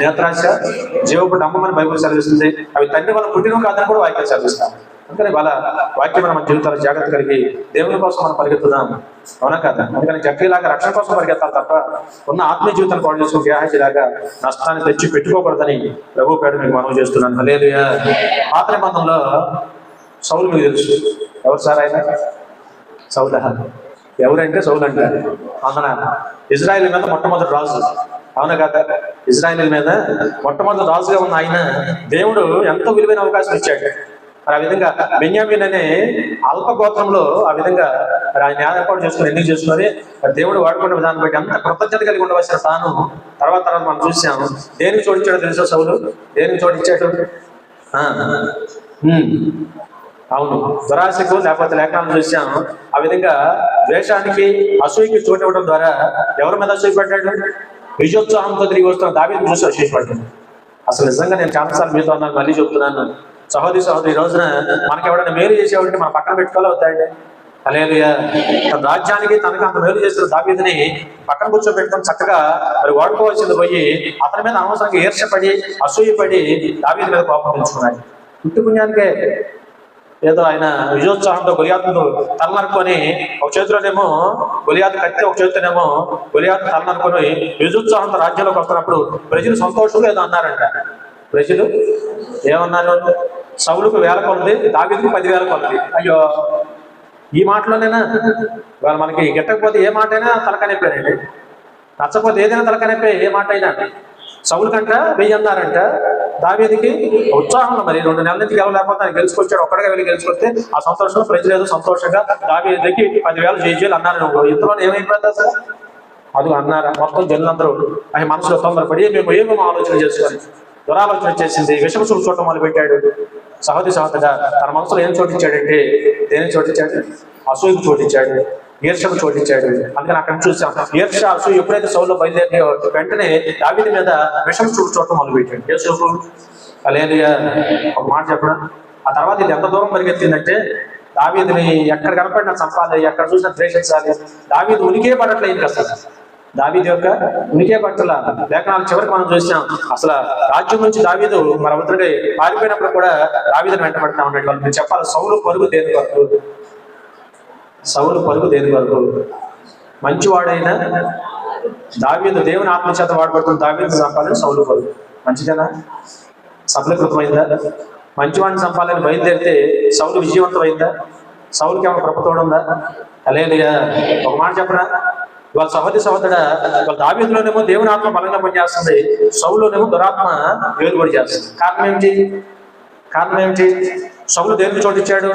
నేత్రాశ, జీవపు డంబమని బైబిల్ సెలవిస్తుంది. అవి తండ్రి వల్ల పుట్టిన కాదని కూడా వాక్యం సెలవిస్తాం. అందుకని వాళ్ళ వాక్యం మన జీవితాలు జాగ్రత్త కలిగి దేవుని కోసం మనం పరిగెత్తుదాం. అవునా కదా? అందుకని జక్కీలాగా రక్షణ కోసం పరిగెత్తాలి తప్ప ఉన్న ఆత్మీయ జీవితాన్ని పాడు చేసుకుని గేహాజీలాగా నష్టాన్ని తెచ్చి పెట్టుకోకూడదని ప్రభు పేరు మీకు మనవి చేస్తున్నాను. హల్లెలూయా. పాత నిబంధనలో సౌలు మీకు తెలుసు. ఎవరు సార్ ఆయన? సౌలు. ఎవరంటే సౌలు అంటారు. అవునా? ఇజ్రాయేల్ మీద మొట్టమొదటి రాజు. అవునా కదా? ఇజ్రాయేల్ మీద మొట్టమొదటి రాజుగా ఉన్న ఆయన దేవుడు ఎంతో విలువైన అవకాశం ఇచ్చాడు. మరి ఆ విధంగా బెన్యామీన్ అనే అల్ప గోత్రంలో ఆ విధంగా ఆయన ఏర్పాటు చేసుకుని ఎన్నిక చేసుకుని దేవుడు వాడుకున్న విధానం బట్టి అంత కృతజ్ఞత కలిగి ఉండవలసిన తాను తర్వాత మనం చూసాము. దేనికి చోటిచ్చాడో తెలుసా సౌలు? దేనికి చోటిచ్చాడు? అవును, దురాశకు లేకపోతే లేఖనాలను చూసాము. ఆ విధంగా ద్వేషానికి, అసూయకి చోటు ఇవ్వడం ద్వారా ఎవరి మీద అసూయ పడ్డాడు? విజయోత్సాహంతో తిరిగి వస్తున్న దావీదును చూసి అసూయ పడ్డాడు. అసలు నిజంగా నేను చాలాసార్లు మీతో అన్నాను, మళ్ళీ చెప్తున్నాను, సహోదరి ఈ రోజున మనకి ఎవరైనా మేలు చేసేవాడిని మనం పక్కన పెట్టుకోవాలి అవుతాయండి. హల్లెలూయా. తన రాజ్యానికి తనకు అంత మేలు చేసిన దావీదుని పక్కన కూర్చోబెట్టుకొని చక్కగా మరి వాడుకోవాల్సింది పోయి అతని మీద అనవసరంగా ఈర్ష్యపడి, అసూయపడి దావీదు మీద కోపం పెంచుకున్నాడు. పుట్టి పుణ్యానికే ఏదో ఆయన విజయోత్సాహంతో గొలియాతును తలనరుకొని ఒక చేతిలోనేమో గొలియాతు కత్తి, ఒక చేతిలోనేమో గొలియాతు తలనరుకొని విజయోత్సాహంతో రాజ్యంలోకి వస్తున్నప్పుడు ప్రజలు సంతోషంగా ఏదో అన్నారంట. ప్రజలు ఏమన్నారు? సౌలుకు 1000 కొలది, దావీదుకు 10,000 కొలది. అయ్యో, ఈ మాటలోనేనా? వాళ్ళు మనకి గిట్టకపోతే ఏ మాట అయినా తలకనిపోయారండి. నచ్చకపోతే ఏదైనా తలకనిపోయి ఏ మాట అయినా. సౌలు కంట 1000 అన్నారంట, దావీదుకి ఉత్సాహంలో మరి 2 నెలల నుంచి గెలవలేకపోతే ఆయన గెలుచుకొచ్చాడు. ఒక్కడిగా వెళ్ళి గెలుచుకొస్తే ఆ సంతోషంలో ప్రజలు ఏదో సంతోషంగా దావీదుకి 10,000 జైలు అన్నారు. ఇంతలో ఏమైపోతుంది అసలు? అది అన్నారా? మొత్తం జనులందరూ ఆయన మనసులో తొందరపడి మేము ఏమేమో ఆలోచన చేసుకొని దురాలోచన వచ్చేసింది. విషమసులు చూడటం మొదలు పెట్టాడు. సహోదరుడా తన మనసులో ఏం చోటిచ్చాడంటే, దేనికి చోటిచ్చాడు? అసూయకు చోటిచ్చాడు, ఈర్షకు చోటిచ్చాడు. అందుకని అక్కడ చూసాం, ఈర్ష, అసూయ ఎప్పుడైతే సౌలులో బయలుదేరాయో వెంటనే దావీదు మీద విషమసులు చూడటం మొదలు పెట్టాడు. ఏ సూపు? హల్లెలూయా. ఒక మాట చెప్పడం. ఆ తర్వాత ఇది ఎంత దూరం పరిగెత్తిందంటే, దావీదుని ఎక్కడ కనపడినా చంపాలి, ఎక్కడ చూసినా ద్వేషించాలి. దావీదు ఉనికే పడట్లేదు ఇంకా. అసలు దావీదు యొక్క ఉనికే పట్ల లేఖనాలు చివరికి మనం చూసాం. అసలు రాజ్యం నుంచి దావీదు మన ఉత్తరుడే పారిపోయినప్పుడు కూడా దావీదుని వెంటబడతా ఉన్నాడు. వాళ్ళు చెప్పాలి, సౌలు పరుగు దేని వరకు? సౌలు పరుగు దేని వరకు? మంచివాడైనా దావీదు దేవుని ఆత్మచేత వాడబడుతున్న దావీదు చంపాలని సౌలు పరుగు. మంచిదేనా? సఫలీకృతమైందా? మంచివాడిని చంపాలని బయలుదేరితే సౌలు విజయవంతమైందా? సౌలుకి ఏమైనా ప్రభుత్వం ఉందా? హల్లెలూయా. ఒక మాట చెప్పరా? వాళ్ళ సహోదరుడా, వాళ్ళ దావీదులోనేమో దేవుని ఆత్మ బలంగా పనిచేస్తుంది, సౌలులోనేమో దురాత్మ వేలుబడి చేస్తుంది. కారణం ఏమిటి? సౌలు దేనికి చోటిచ్చాడు?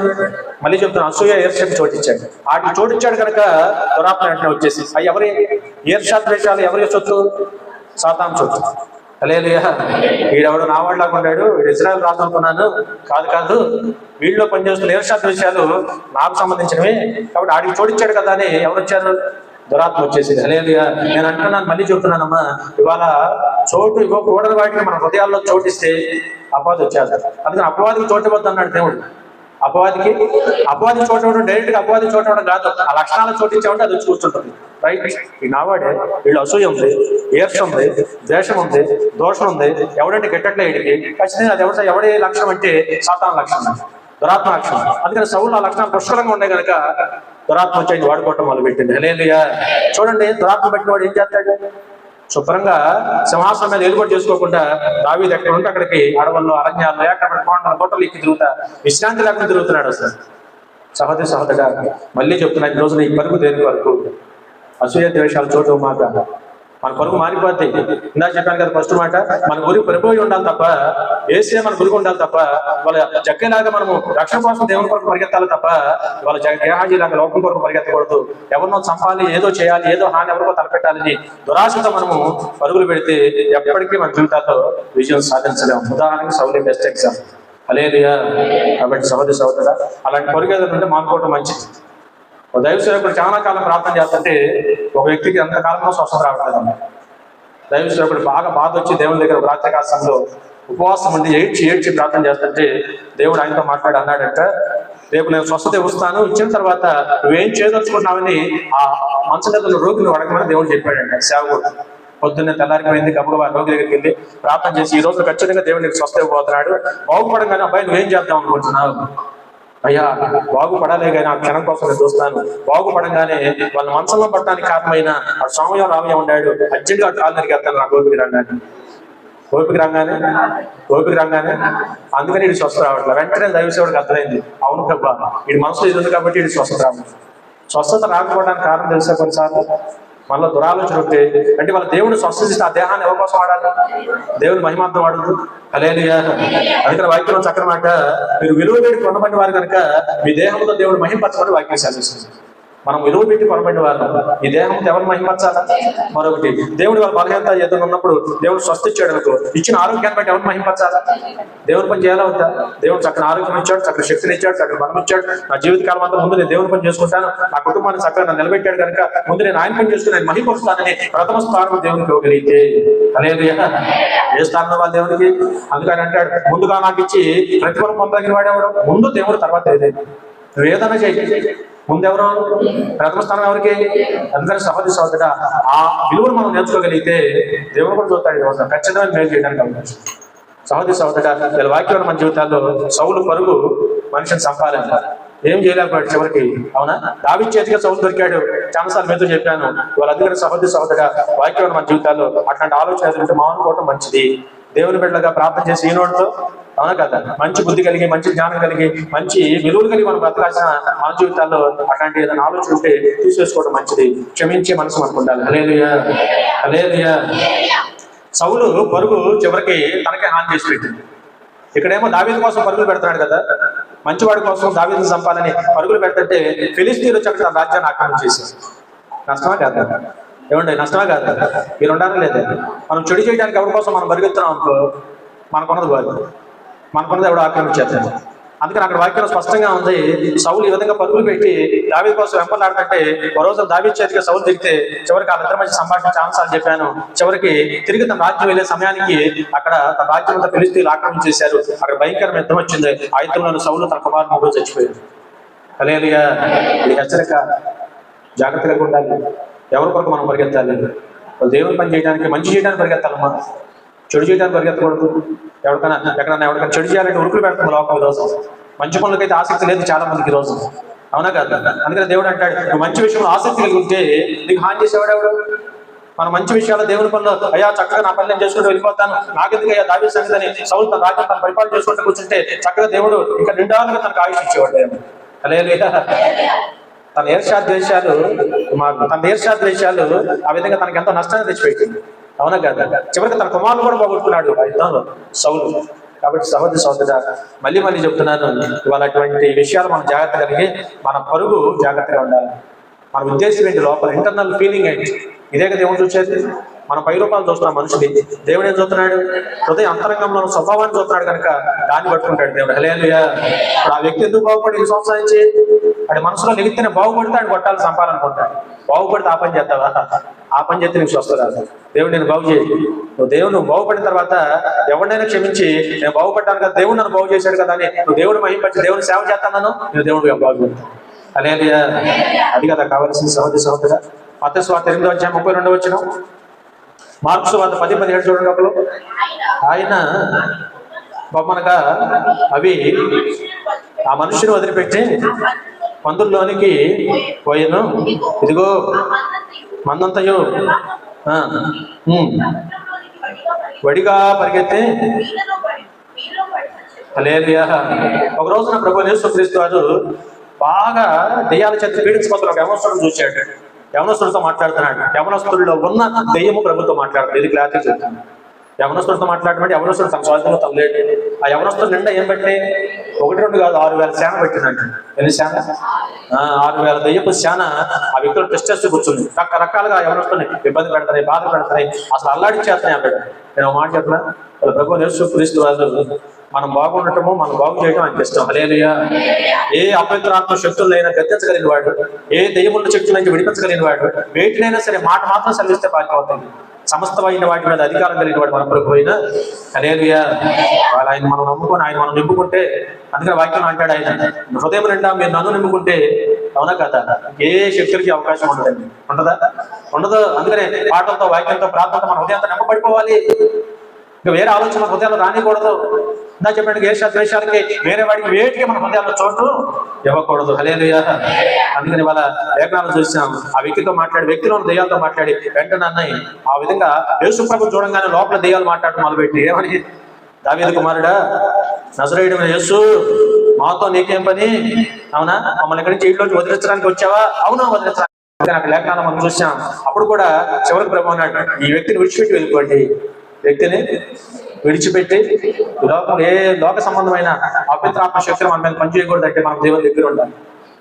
మళ్ళీ చెప్తున్నా, అసూయ, ఈర్ష్యకు చోటిచ్చాడు. వాటికి చోటిచ్చాడు కనుక దురాత్మ వెంటనే వచ్చేసి అవి ఎవరి ఈర్ష్య ద్వేషాలు ఎవరి సొత్తు? సాతాను సొత్తు. హల్లెలూయా. వీడెవడు నా వాడిలాగా ఉన్నాడు, వీడు ఇజ్రాయెల్ రాజు అనుకున్నాను. కాదు, వీళ్ళలో పనిచేస్తున్న ఈర్ష్య ద్వేషాలు నాకు సంబంధించినవి కాబట్టి ఆడికి చోటిచ్చాడు కదా అని ఎవరు వచ్చారు? దురాత్మ వచ్చేసింది. హల్లెలూయా. నేను అంటున్నాను, మళ్ళీ చెప్తున్నానమ్మా, ఇవాళ చోటు ఇవ్వకూడని వాటిని మన హృదయాల్లో చోటిస్తే అపవాది వచ్చేస్తారు. అందుకని అపవాదికి చోటు ఇవ్వద్దు అన్నాడు దేవుడు. అపవాది చోటు ఇవ్వడం, డైరెక్ట్ గా అపవాది చోటు ఇవ్వడం కాదు, ఆ లక్షణాలు చోటు ఇచ్చామంటే అది వచ్చి కూర్చుంటుంది. రైట్? ఈ నావాడే వీళ్ళు అసూయ ఉంది, ఈర్ష ఉంది, ద్వేషం ఉంది, దోషం ఉంది, ఎవడంటే గెట్టట్లే వీడికి ఖచ్చితంగా అది ఎవడి లక్షణం అంటే సాతాను లక్షణం, దురాత్మ లక్షణం. అందుకని సౌలు ఆ లక్షణాలు పుష్కలంగా ఉన్నాయి కనుక దురాత్మ వచ్చి వాడుకోవటం మొదలు పెట్టింది. హల్లెలూయా. చూడండి, దురాత్మ పెట్టిన వాడు ఏం చేస్తాడు? శుభ్రంగా సింహాసనం మీద ఏలుబడి చేసుకోకుండా దావీదు ఎక్కడ ఉంటే అక్కడికి అడవుల్లో, అరణ్యాల్లో, ఎక్కడ కొండలు గొట్టలు ఎక్కి తిరుగుతా విశ్రాంతి లేకుండా తిరుగుతున్నాడు. అసలు సహోదరుడా, మళ్ళీ చెప్తున్నా, ఈ రోజున ఈ పరుగు దేని వరకు? అసూయ ద్వేషాలు చోటు మాట మన పరుగు మారిపోతాయి. ఇందాక చెప్పాను కదా, ఫస్ట్ మాట, మన గురి పడిపోయి ఉండాలి తప్ప, ఏసే మన గురికి ఉండాలి తప్ప, వాళ్ళ జక్కేలాగా మనము రక్షణ కోసం దేవుని కొరకు పరిగెత్తాలి తప్ప, వాళ్ళ గేహాజీలాగా లోకం కొరకు పరిగెత్తకూడదు. ఎవరినో చంపాలి, ఏదో చేయాలి, ఏదో హాని ఎవరికో తలపెట్టాలని దురాశతో మనము పరుగులు పెడితే ఎప్పటికీ మన జీవితాల్లో విజయం సాధించలేము. ఉదాహరణకి సౌలే బెస్ట్ ఎగ్జాంపుల్. హల్లెలూయా. కాబట్టి సహోదరా, అలాంటి పరుగు ఏదైనా ఉంటే మానుకోవడం మంచిది. దైవ సేవకుడు చాలా కాలం ప్రార్థన చేస్తుంటే ఒక వ్యక్తికి ఎంతకాలంలో స్వస్థత రావట్లేదు. దైవ సేవకుడు బాగా బాధ వచ్చి దేవుని దగ్గర రాత్రి కాలంలో ఉపవాసం ఉండి ఏడ్చి ప్రార్థన చేస్తుంటే దేవుడు ఆయనతో మాట్లాడి అన్నాడంట, రేపు నేను స్వస్థత ఇస్తాను, ఇచ్చిన తర్వాత నువ్వేం చేయదలుచుకుంటున్నావని ఆ మంచం దగ్గర రోగిని అడగమని దేవుడు చెప్పాడంట. సేవకుడు పొద్దున్నే తెల్లారిపోయింది, గబగబా రోగి దగ్గరికి వెళ్ళి ప్రార్థన చేసి, ఈ రోజు ఖచ్చితంగా దేవుడికి స్వస్థత ఇవ్వబోతున్నాడు, బాగుపడంగానే అబ్బాయి నువ్వేం చేద్దాం అనుకుంటున్నావు? అయ్యా, బాగుపడాలే కానీ ఆ క్షణం కోసం నేను చూస్తాను. బాగుపడంగానే వాళ్ళ మనసులో పడటానికి కారణమైన ఆ స్వామియో రామయ్య ఉన్నాడు, అర్జెంట్గా కాలు నరికేస్తాను నాకు ఓపిక రాగానే అందుకని ఇది స్వస్థ రావట్లేదు. వెంటనే దైవసేవుడికి అర్థమైంది, అవును ప్రభా, వీడి మనసులో ఇది ఉంది కాబట్టి ఇది స్వస్థత రావట్లేదు. స్వస్థత రాకపోవడానికి కారణం తెలుసా? కొన్నిసార్లు మనలో దురాలోచన ఉంటే, అంటే వాళ్ళ దేవుడు స్వస్థిస్తే ఆ దేహాన్ని ఎవరి కోసం వాడాలి? దేవుని మహిమార్థం వాడదు. హల్లెలూయా. అందుకని వాక్యం చక్కని మాట, మీరు విలువ పెట్టి కొనబడిన వారు కనుక మీ దేహంతో దేవుడు మహిమపరచమని వాక్యం సాధిస్తుంది. మనం విలువ పెట్టి కొనబడిన వారు ఈ దేహంతో ఎవరు మహిమపరచాలా? మరొకటి, దేవుడు వాళ్ళ బలహీనత ఎదురు ఉన్నప్పుడు దేవుడు స్వస్థ ఇచ్చాడు అనుకో, ఇచ్చిన ఆరోగ్యాన్ని బట్టి ఎవరు మహిమపరచాలా? దేవుని పని చేయాలా వద్దా? దేవుడు చక్కని ఆరోగ్యం ఇచ్చాడు, చక్కని శక్తిని ఇచ్చాడు, చక్కని బలం ఇచ్చాడు. నా జీవితకాలం అంతా ముందు నేను దేవుని పని చేసుకుంటాను, నా కుటుంబాన్ని చక్కగా నన్ను నిలబెట్టాడు కనుక ముందు నేను ఆయన పని చేసుకుని ఆయన మహిమపరుస్తానని ప్రథమ స్థానం దేవునికి ఇవ్వగలిగితే, హల్లెలూయా. ఏ స్థానంలో వాళ్ళు దేవునికి? అందుకని అంటాడు, ముందుగా నాకు ఇచ్చి ప్రతిఫలం పొందగిన వాడేవాడు? ముందు దేవుడు, తర్వాత ఏదైనా నువ్వు ఏదైనా చేయి, ముందెవరు? ప్రథమ స్థానం ఎవరికి? అందుకని సహోదరా, ఆ విలువను మనం నేర్చుకోగలిగితే దేవుడు కూడా చూస్తాడు, ఖచ్చితంగా మేలు చేయడానికి అవకాశం. సహోదరా, వీళ్ళ వాక్యం మన జీవితాల్లో సౌలు పరుగు మనిషిని చంపాలని ఏం చేయలేకపోయాడు చివరికి. అవునా? దావీదు చేతిగా సౌలు దొరికాడు, చాలాసార్లు మీతో చెప్పాను. వాళ్ళ అందుకని సహోదరా, వాక్యం మన జీవితాల్లో అట్లాంటి ఆలోచన మానుకోవటం మంచిది. దేవుని బిడ్డగా ప్రార్థన చేసి ఈనోడితో, అవునా కదా, మంచి బుద్ధి కలిగి, మంచి జ్ఞానం కలిగి, మంచి విలువలు కలిగి మనం బ్రతకాల్సిన మన జీవితాల్లో అట్లాంటి ఏదైనా ఆలోచన ఉంటే తీసేసుకోవడం మంచిది. క్షమించే మనసు మనకు ఉండాలి. హల్లెలూయా. హల్లెలూయా. సౌలు పరుగు చివరికి తనకే హాని చేసి పెట్టింది. ఇక్కడేమో దావీదు కోసం పరుగులు పెడుతున్నాడు కదా, మంచివాడి కోసం దావీదును చంపాలని పరుగులు పెడుతుంటే ఫిలిష్తీయులు వచ్చి తన రాజ్యాన్ని ఆక్రమణ చేశారు. నష్టమా కాదా? ఏమండి, నష్టమా కాదా? మీరు ఉండాలా లేదా? మనం చెడు చేయడానికి ఎవరి కోసం మనం పరిగెత్తున్నాం అనుకో, మనకున్నది బాధ, మనకున్నది ఎవడు ఆక్రమించేస్తాడు. అందుకని అక్కడ వాక్యం స్పష్టంగా ఉంది, సౌలు ఈ విధంగా పరుగులు పెట్టి దావీదు కోసం వెంపలాడుతుంటే ఒక రోజు దావీదు చేతిగా సౌలు దిగితే చివరికి వాళ్ళిద్దరి మధ్య సంభాషణ చాలాసార్లు చెప్పాను. చివరికి తిరిగి తన రాజ్యం వెళ్ళే సమయానికి అక్కడ తన రాజ్యం అంతా ఫిలిష్తీయులు ఆక్రమించేశారు. అక్కడ భయంకరమైన యుద్ధం వచ్చింది. ఆ యుద్ధంలో సౌలు తన కుమారుడు ముగ్గురు చచ్చిపోయారు. హల్లెలూయా. ఇది హెచ్చరిక, జాగ్రత్తగా ఉండాలి. ఎవరి కొరకు మనం పరిగెత్తాలి? దేవుని పని చేయడానికి, మంచి చేయడానికి పరిగెత్తాలమ్మా, చెడు చేయడానికి పరిగెత్తకూడదు. ఎవరికైనా చెడు చేయాలంటే ఉరుకులు పెడుతుంది లోకం ఈరోజు. మంచి పనులకైతే ఆసక్తి లేదు చాలా మందికి ఈరోజు, అవునా కదా? అందుకని దేవుడు అంటాడు, నువ్వు మంచి విషయంలో ఆసక్తి కలిగి ఉంటే నీకు హాని చేసేవాడెవడు? మన మంచి విషయాలు దేవుని పనులు, అయ్యా చక్కగా నా పని నేను చేసుకుంటూ వెళ్ళిపోతాను, నాకెందుకు అయ్యా దావీదు సంగతి అని సౌలు తన రాజ్యం తన పరిపాలన చేసుకుంటూ కూర్చుంటే చక్కగా దేవుడు ఇంకా నిండాలుగా తనకు ఆయుష్ ఇచ్చేవాడు. హల్లెలూయా. తన ఈర్ష్యాద్వేషాలు ఆ విధంగా తనకి ఎంతో నష్టాన్ని తెచ్చిపెట్టింది, అవునా కదా? చివరికి తన కుమారులు కూడా పోగొట్టుకున్నాడు ఆ యుద్ధంలో సౌలు. కాబట్టి సహోదరా, మళ్ళీ చెప్తున్నాను, ఇవాళ అటువంటి విషయాలు మనం జాగ్రత్త కలిగి మన పరుగు జాగ్రత్తగా ఉండాలి. మన ఉద్దేశం ఏంటి? లోపల ఇంటర్నల్ ఫీలింగ్ ఏంటి? ఇదే కదా ఏమో చూసేది. మన పై రూపాలు చూస్తున్నాం మనుషులు. దేవుడు ఏం చూస్తున్నాడు? హృదయ అంతరంగంలో స్వభావాన్ని చూస్తున్నాడు కనుక దాన్ని పట్టుకుంటాడు దేవుడు. హల్లెలూయా. ఇప్పుడు ఆ వ్యక్తి ఎందుకు బాగుపడి ఈ సంవత్సరానికి అంటే మనసులో లిగితేనే బాగుపడితే ఆయన కొట్టాలి చంపాలనుకుంటాడు. బాగుపడితే ఆ పని చేస్తావా? ఆ పని చేస్తే నీకు స్వస్థ రాదు. దేవుడు నేను బాగు చేయి. నువ్వు బాగుపడిన తర్వాత ఎవరినైనా క్షమించి నేను బాగుపడ్డాను కదా, దేవుడు నన్ను బాగు చేశాడు కదా అని నువ్వు దేవుడు మహింపరిచి దేవుని సేవ చేస్తాను, నేను దేవుడు బాగుపడతాను. హల్లెలూయా. అది కదా కావాల్సిన సహోదరా. మత్తయి సువార్త 8:32 మార్కు సువార్త 10:17 చూడండి. ఒకరు ఆయన బొమ్మనగా అవి ఆ మనుషుని వదిలిపెట్టి పందుల్లోనికి పోయాను, ఇదిగో మందంతయు వడిగా పరిగెత్తి. హల్లెలూయా. ఒక రోజున ప్రభువు యేసుక్రీస్తు వారు బాగా దెయ్యాల చేత పీడించబోతున్న ఒక యవనస్తుడిని చూశాడు. యవనస్తుడితో మాట్లాడుతున్నాడు. యవనస్తుడిలో ఉన్న దెయ్యము ప్రభుతో మాట్లాడుతుంది. ఇది క్లారిటీ చెప్తాను. యవనస్తుడితో మాట్లాడమంటే యవనస్తుడు తన స్వాధీనంలో తనలేడు. ఆ యవనస్తుడు నిండా ఏం పెట్టి 1-2 కాదు 6,000 శాన పెట్టినట్టు. ఎన్ని శాన? 6,000 దెయ్యపు శాన ఆ వ్యక్తులు టెస్ట్ కూర్చుంది. రకరకాలుగా ఆ యవనస్తుడిని ఇబ్బంది పెడతాయి, బాధ పెడతాయి, అసలు అల్లాడిచ్చేస్తున్నాయి. అక్కడ నేను ఒక మాట చెప్పిన వాళ్ళ ప్రభు యేసుక్రీస్తు వాళ్ళు మనం బాగుండటము, మనం బాగు చేయడం ఆయనకి ఇష్టం. హల్లెలూయా. ఏ అపవిత్రాత్మ శక్తులైనా గద్దించగలిగిన వాడు, ఏ దెయ్యముల శక్తుల నుంచి విడిపించగలిగిన వాడు, వేటినైనా సరే మాట మాత్రం సెలవిస్తే పారిపోతుంది. సమస్తమైన వాటి మీద అధికారం కలిగిన వాడు మన ప్రభు అయిన. హల్లెలూయా. వాళ్ళు ఆయన మనం నమ్ముకొని ఆయన మనం నింపుకుంటే, అందుకని వాక్యం అంటాడు ఆయన హృదయం నిండా మీరు నన్ను నింపుకుంటే, అవునా కదా, ఏ శక్తులకి అవకాశం ఉండదండి. ఉండదా? ఉండదు. అందుకనే పాటలతో, వాక్యంతో, ప్రార్థనతో మన హృదయంతో నింపబడిపోవాలి. ఇంకా వేరే ఆలోచన హృదయాలు రానికూడదు. ఇందా చెప్పండి, ద్వేషాలకి వేరే వాడికి వేటికి మన హృదయాల్లో చోటు ఇవ్వకూడదు. హల్లెలూయా. అందుకని వాళ్ళ లేఖనాలు చూసాం. ఆ వ్యక్తితో మాట్లాడి, వ్యక్తిలోని దెయ్యాలతో మాట్లాడి వెంటనే అన్నయ్య ఆ విధంగా యేసు ప్రభువును చూడంగానే లోపల దెయ్యాలు మాట్లాడటం మొదలుపెట్టి ఏమని, దావీదు కుమారుడా నజరేయుడైన యేసు, మాతో నీకేం పని? అవునా, మమ్మల్ని ఇక్కడి నుంచి ఇంట్లోంచి వదిలించడానికి వచ్చావా? అవునా, వదిలించడానికి. నాకు లేఖనాలు మనం చూసాం. అప్పుడు కూడా చివరికి ప్రభు అన్నాడు, ఈ వ్యక్తిని విడిచిపెట్టి వెళ్ళిపోండి. వ్యక్తిని విడిచిపెట్టి లోకం ఏ లోక సంబంధమైన అపవిత్రాత్మ శక్తులు మన మీద పనిచేయకూడదంటే మనం దేవుని దగ్గర ఉండాలి.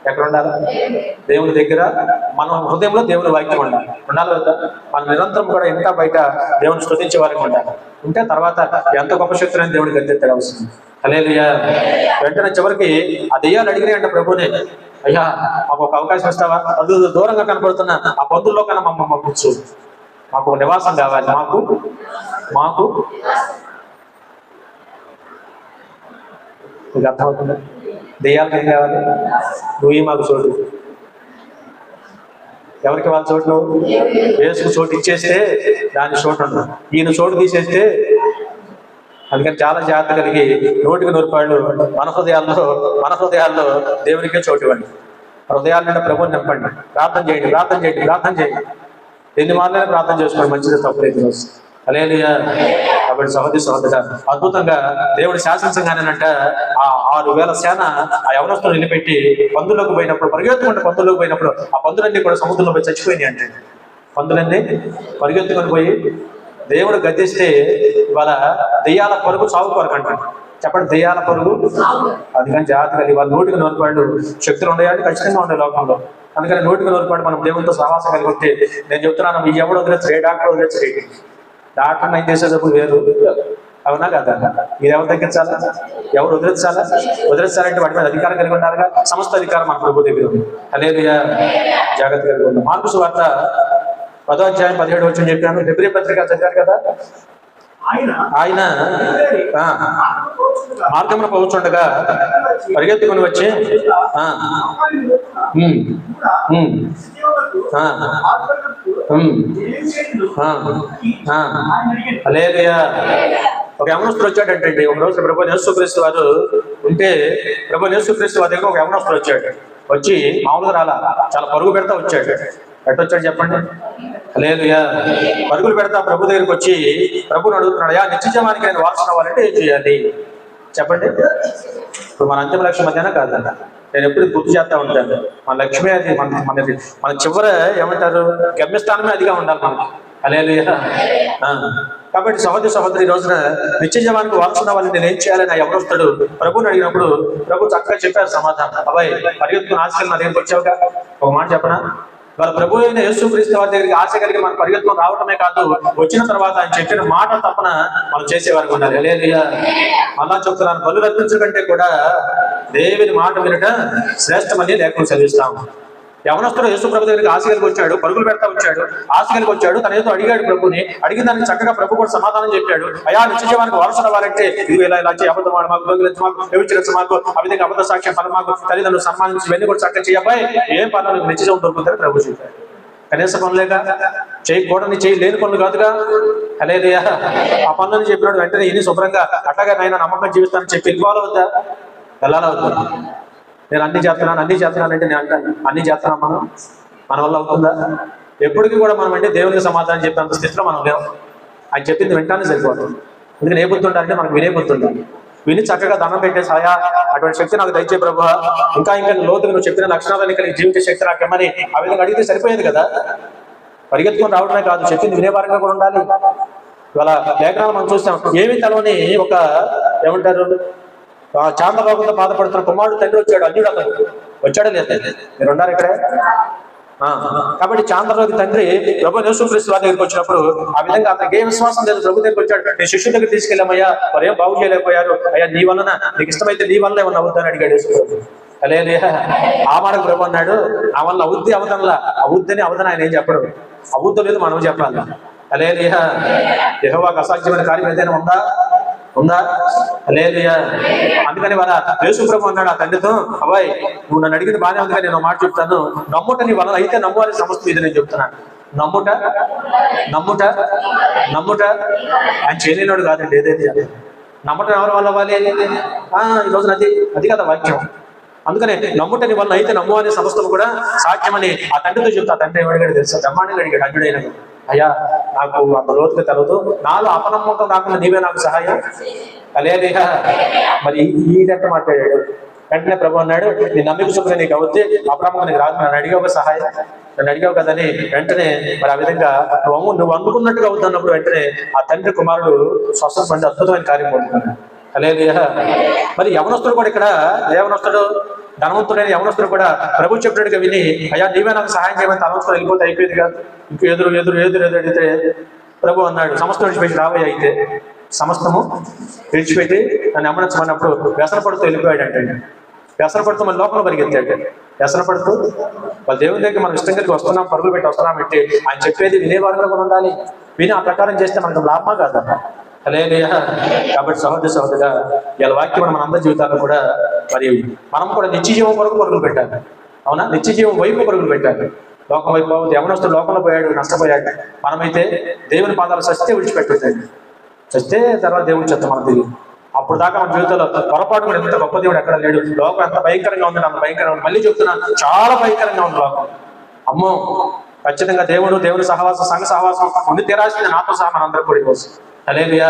ఎక్కడ ఉండాలి? దేవుని దగ్గర. మన హృదయంలో దేవుని వాక్యం ఉండాలి. కదా? మన నిరంతరం కూడా ఇంకా బయట దేవుని స్తుతించే వారికి ఉండాలి. ఉంటే తర్వాత ఎంత గొప్ప శక్తులని దేవుడికి గద్దెత్తడం అవసరం. హల్లెలూయా. వెంటనే చివరికి ఆ దెయ్యాలు అడిగినాయి అంటే ప్రభునే, అయ్యా మాకు ఒక అవకాశం ఇస్తావా? అది దూరంగా కనపడుతున్న ఆ పందుల్లో కన్నా మమ్మల్ని పంపించు, మాకు నివాసం కావాలి. మాకు మీకు అర్థమవుతుంది? దెయ్యాలకు ఏం కావాలి? నువ్వు మాకు చోటు. ఎవరికి వాళ్ళ చోటు? నువ్వు యేసుకు చోటు ఇచ్చేస్తే దాని చోటు ఉండదు. ఈయన చోటు తీసేస్తే. అందుకని చాలా జాగ్రత్త కలిగి 100కి 100 మన హృదయాల్లో దేవునికే చోటు ఇవ్వండి. హృదయాల నుండి ప్రభువుని నింపండి. ప్రార్థన చేయండి. ఎన్ని మార్లైనా ప్రార్థన చేసుకోండి, మంచిది, తప్పులేదు. హల్లెలూయా. కాబట్టి సహోదరా, అద్భుతంగా దేవుడు శాసించగానేనంట ఆ 6,000 సేన ఆ యవనస్తులు నిలబెట్టి పందులకు పోయినప్పుడు, పరిగెత్తుకుంటే పందులకు పోయినప్పుడు ఆ పందులన్నీ కూడా సముద్రంలో పోయి చచ్చిపోయినాయి అంటే. పందులన్నీ పరిగెత్తుకొని పోయి దేవుడు గద్దిస్తే ఇవాళ దెయ్యాల పరుగు చావు కొరకు అంటాడు. చెప్పండి, దెయ్యాల పరుగు. అందుకని జాగ్రత్త కలిగి వాళ్ళు 100కి 100 శక్తులు ఉన్నాయంటే ఖచ్చితంగా ఉండే లోకంలో. అందుకని 100కి 100 మనం దేవునితో సహవాసం కలిగి ఉంటే, నేను చెప్తున్నాను, మీ ఎవడు వదిలేచ్చు, ఏ డాక్టర్ వదిలేచ్చు. డాక్టర్ నయం చేసేటప్పుడు వేరు, అవునా కదా? మీరు ఎవరు తగ్గించాలా? ఎవరు వదిలించాలంటే వాటి మీద అధికారం కలిగి ఉండాలిగా. సమస్త అధికారం మన ప్రభు దగ్గర ఉంది. హల్లెలూయా. జాగ్రత్త కలిగి ఉంటాం. మార్కు సువార్త 10:17 చెప్పాను. హెబ్రీ పత్రిక చదివారు కదా. ఆయన మార్గంలో పోవచ్చుండగా పరిగెత్తుకుని వచ్చి హల్లెలూయా. ఒక యవనస్తుడు వచ్చాడంటే, ఒక రోజు ప్రభు యేసుక్రీస్తు వారు ఉంటే, ప్రభు యేసుక్రీస్తు వారి దగ్గర ఒక యవనస్తుడు వచ్చాడు. వచ్చి మామూలుగా రాలా, చాలా పరుగు పెడతా వచ్చాడు. ఎట్టొచ్చాడు చెప్పండి? హల్లెలూయా. పరుగులు పెడతా ప్రభు దగ్గరికి వచ్చి ప్రభుని అడుగుతున్నాడు, యా నిత్యజీవానికి నేను వారసుని అవ్వాలంటే ఏం చేయాలి చెప్పండి? ఇప్పుడు మన అంతిమ లక్ష్యం అదేనా కాదంట. నేను ఎప్పుడు గుర్తు చేస్తా ఉంటాను, మన లక్ష్యమే అది. మన చివర ఏమంటారు, గమ్యస్థానమే అదిగా ఉండాలి మనకి. హల్లెలూయా. కాబట్టి సహోదరి, ఈ రోజున నిత్యజీవానికి వారసుని అవ్వాలని నేను ఏం చేయాలని యవనస్తుడు ప్రభుని అడిగినప్పుడు ప్రభు చక్కగా చెప్పారు సమాధానం. అబ్బాయి, పరిగెత్తుకుని ఆశకెళ్ళి నా దగ్గరికి వచ్చావుగా, ఒక మాట చెప్పనా, వాళ్ళ ప్రభు అయిన యేసుక్రీస్తు వారి దగ్గరికి ఆశ కలిగి మనం పరిగెత్తుకొని రావటమే కాదు, వచ్చిన తర్వాత ఆయన చెప్పిన మాట తప్పన మనం చేసేవారికి ఉండాలి. హల్లెలూయా. అలా చెప్తున్నాను, బలులు అర్పించడం కంటే కూడా దేవుని మాట వినట శ్రేష్టమని లేఖనం చదివిస్తాం. యవనస్తుడు యేసు ప్రభు దగ్గరికి ఆశ కలిగి వచ్చాడు, పరుగులు పెడతా వచ్చాడు, ఆశ కలిగి వచ్చాడు. తన ఏదో అడిగాడు ప్రభుని, అడిగిన దానికి చక్కగా ప్రభు కూడా సమాధానం చెప్పాడు. అయా, నిత్య జీవానికి వారసుల వారంటే ఇది ఇలా చేయి, అబద్ధం ఆడ మాకు, దొంగిలించ మాకు, వ్యభిచరించ మాకు, ఆ విధంగా అబద్ధ సాక్ష్యం పని మాకు, తల్లిదండ్రులు సన్మానించి ఇవన్నీ కూడా చక్కగా చేయబాయి, ఏం పనులు నిత్య జీవం దొరుకుతుందని ప్రభు చెప్పాడు. కనీస పనులేక చేయకూడని చేయలేని పనులు కాదుగా. హల్లెలూయా. ఆ పనులని చెప్పినాడు. వెంటనే ఇన్ని శుభ్రంగా అట్టగా నాయన నమ్మకం జీవిస్తానని చెప్పి వెళ్ళాలవుతా, వెళ్ళాలవుతా. నేను అన్ని చేస్తున్నాను అంటే నేను అంటాను, అన్ని చేస్తున్నాం మన వల్ల అవుతుందా? ఎప్పటికీ కూడా మనం అంటే దేవునికి సమాధానం చెప్పేంత స్థితిలో మనం లేవు. ఆయన చెప్పింది వెంటనే సరిపోతుంది. అందుకని ఏ బుద్ధి ఉండాలంటే మనకు వినే బుద్ధి ఉండాలి. విని చక్కగా దండం పెట్టే సాయా, అటువంటి శక్తి నాకు దయచే ప్రభు, ఇంకా లోతుగా నువ్వు చెప్పిన లక్షణాలని కలిగి జీవించే శక్తి నాకేమని ఆ విధంగా అడిగితే సరిపోయేది కదా. పరిగెత్తుకొని రావడమే కాదు, చెప్పింది వినేవారంగా కూడా ఉండాలి. ఇవాళ లేఖనాలు మనం చూస్తాం, ఏమి తెలవని ఒక ఏమంటారు చాంద్రలోకంతో బాధపడుతున్న కుమారుడు తండ్రి వచ్చాడు. అన్యుడు అతను వచ్చాడా లేదా? మీరు ఉన్నారు ఇక్కడే. కాబట్టి చాంద్రలోకి తండ్రి ప్రభు యేసుక్రీస్తు వారి దగ్గరికి వచ్చినప్పుడు ఆ విధంగా అతనికి ఏ విశ్వాసం లేదు. ప్రభు దగ్గరికి వచ్చాడు, నేను శిష్యుల దగ్గర తీసుకెళ్ళామయ్యా, మరి ఏం బాగు చేయలేకపోయారు, అయ్యా నీ వలన, నీకు ఇష్టమైతే నీ వల్లనే ఉన్న అవుద్దని అడిగాడు యేసుప్రభు. హల్లెలూయా. ఆ మాటకు ప్రభు అన్నాడు, నా వల్ల అవుద్ది అవదనలా, అవుద్దని అవదని ఆయన ఏం చెప్పడు, అవుద్దో లేదు మనం చెప్పాలి. హల్లెలూయా. యెహోవాకు అసాధ్యమైన కార్యం ఏదైనా ఉందా? హల్లెలూయా. అందుకని వాళ్ళ యేసుప్రభు అన్నాడు ఆ తండ్రితో, అబ్బాయి నువ్వు నన్ను అడిగింది బాగానే ఉంది, నేను మాట చెప్తాను, నమ్ముట నీ వలన అయితే నమ్మువాలి సమస్తం ఇది నేను చెప్తున్నాను. నమ్ముట ఆయన చేయలేనాడు కాదండి, ఏదైతే నమ్మటం ఎవరి వల్ల అవ్వాలి? ఈ రోజున అది కదా వాక్యం. అందుకనే నమ్ముట నీ వలన అయితే నమ్మువాలి సమస్తం కూడా సాధ్యమని ఆ తండ్రితో చెప్తా. ఆ తండ్రి ఏమడిగాడు తెలుసా? బ్రహ్మాండంగా అడిగాడు అడ్డుడైన, అయ్యా నాకు అంత లోతుగా తెలవదు, నాలో అపనమ్మకం రాకుండా నీవే నాకు సహాయం. హల్లెలూయా. మరి ఈ గంట మాట్లాడాడు. వెంటనే ప్రభు అన్నాడు, నీ నమ్మిక చొప్పున నీకు అవుతే అపనమ్మకం నీకు రాదు, నన్ను అడిగావు సహాయం, నన్ను అడిగావు కదని వెంటనే మరి ఆ విధంగా నువ్వు అనుకున్నట్టుగా అవుతున్నప్పుడు వెంటనే ఆ తండ్రి కుమారుడు స్వస్థత పొంది అద్భుతమైన కార్యం పొందుతున్నాడు. హల్లెలూయా. మరి యవనస్తుడు కూడా ఇక్కడ, యవనస్తుడు ధనవంతుడైన యవనస్తుడు కూడా ప్రభు చెప్పినట్టుగా విని, అయ్యా నీవే నాకు సహాయం చేయమని తనవంతుడు వెళ్ళిపోతే అయిపోయింది కాదు. ఇంక ఎదురు అడిగితే ప్రభు అన్నాడు, సమస్తం విడిచిపెట్టి రావయ్య. అయితే సమస్తము విడిచిపెట్టి నన్ను అమ్మనచ్చమన్నప్పుడు వ్యసన పడుతూ వెళ్ళిపోయాడు. అంటే వ్యసన పడుతూ మన లోపల పరిగెత్తాడు. వ్యసన పడుతూ వాళ్ళ దేవుని దగ్గర మనం ఇష్టం కలిగి వస్తున్నాం, పరుగులు పెట్టి వస్తున్నాం అంటే ఆయన చెప్పేది వినేవారుగా కూడా ఉండాలి. విని ఆ ప్రకారం చేస్తే మనకు లాభమా కాదా? హల్లెలూయా. కాబట్టి సహోదరుగా ఇలా వాక్యం మన అందరి జీవితాల్లో కూడా మరి మనం కూడా నిత్య జీవం కొరకు పరుగులు పెట్టాలి. అవునా? నిత్య జీవం వైపు పరుగులు పెట్టాలి. లోకం వైపు యవనస్తుడు లోకంలో పోయాడు, నష్టపోయాడు. మనమైతే దేవుని పాదాలు సస్తే విడిచిపెట్టుతాడు. చస్తే తర్వాత దేవుని చెత్త మనకు తెలియదు. అప్పుడు దాకా మన జీవితంలో పొరపాటు కూడా ఎంత గొప్ప దేవుడు ఎక్కడ లేడు. లోకం ఎంత భయంకరంగా ఉంది, అంత భయంకరంగా ఉంది. మళ్ళీ చెప్తున్నాను, చాలా భయంకరంగా ఉంది లోకం. అమ్మో, ఖచ్చితంగా దేవుని సహవాసం, సంఘ సహవాసం ఉండి తీరాల్సింది, నాతో సహా మనందరూ కూడా కోసం. హల్లెలూయా.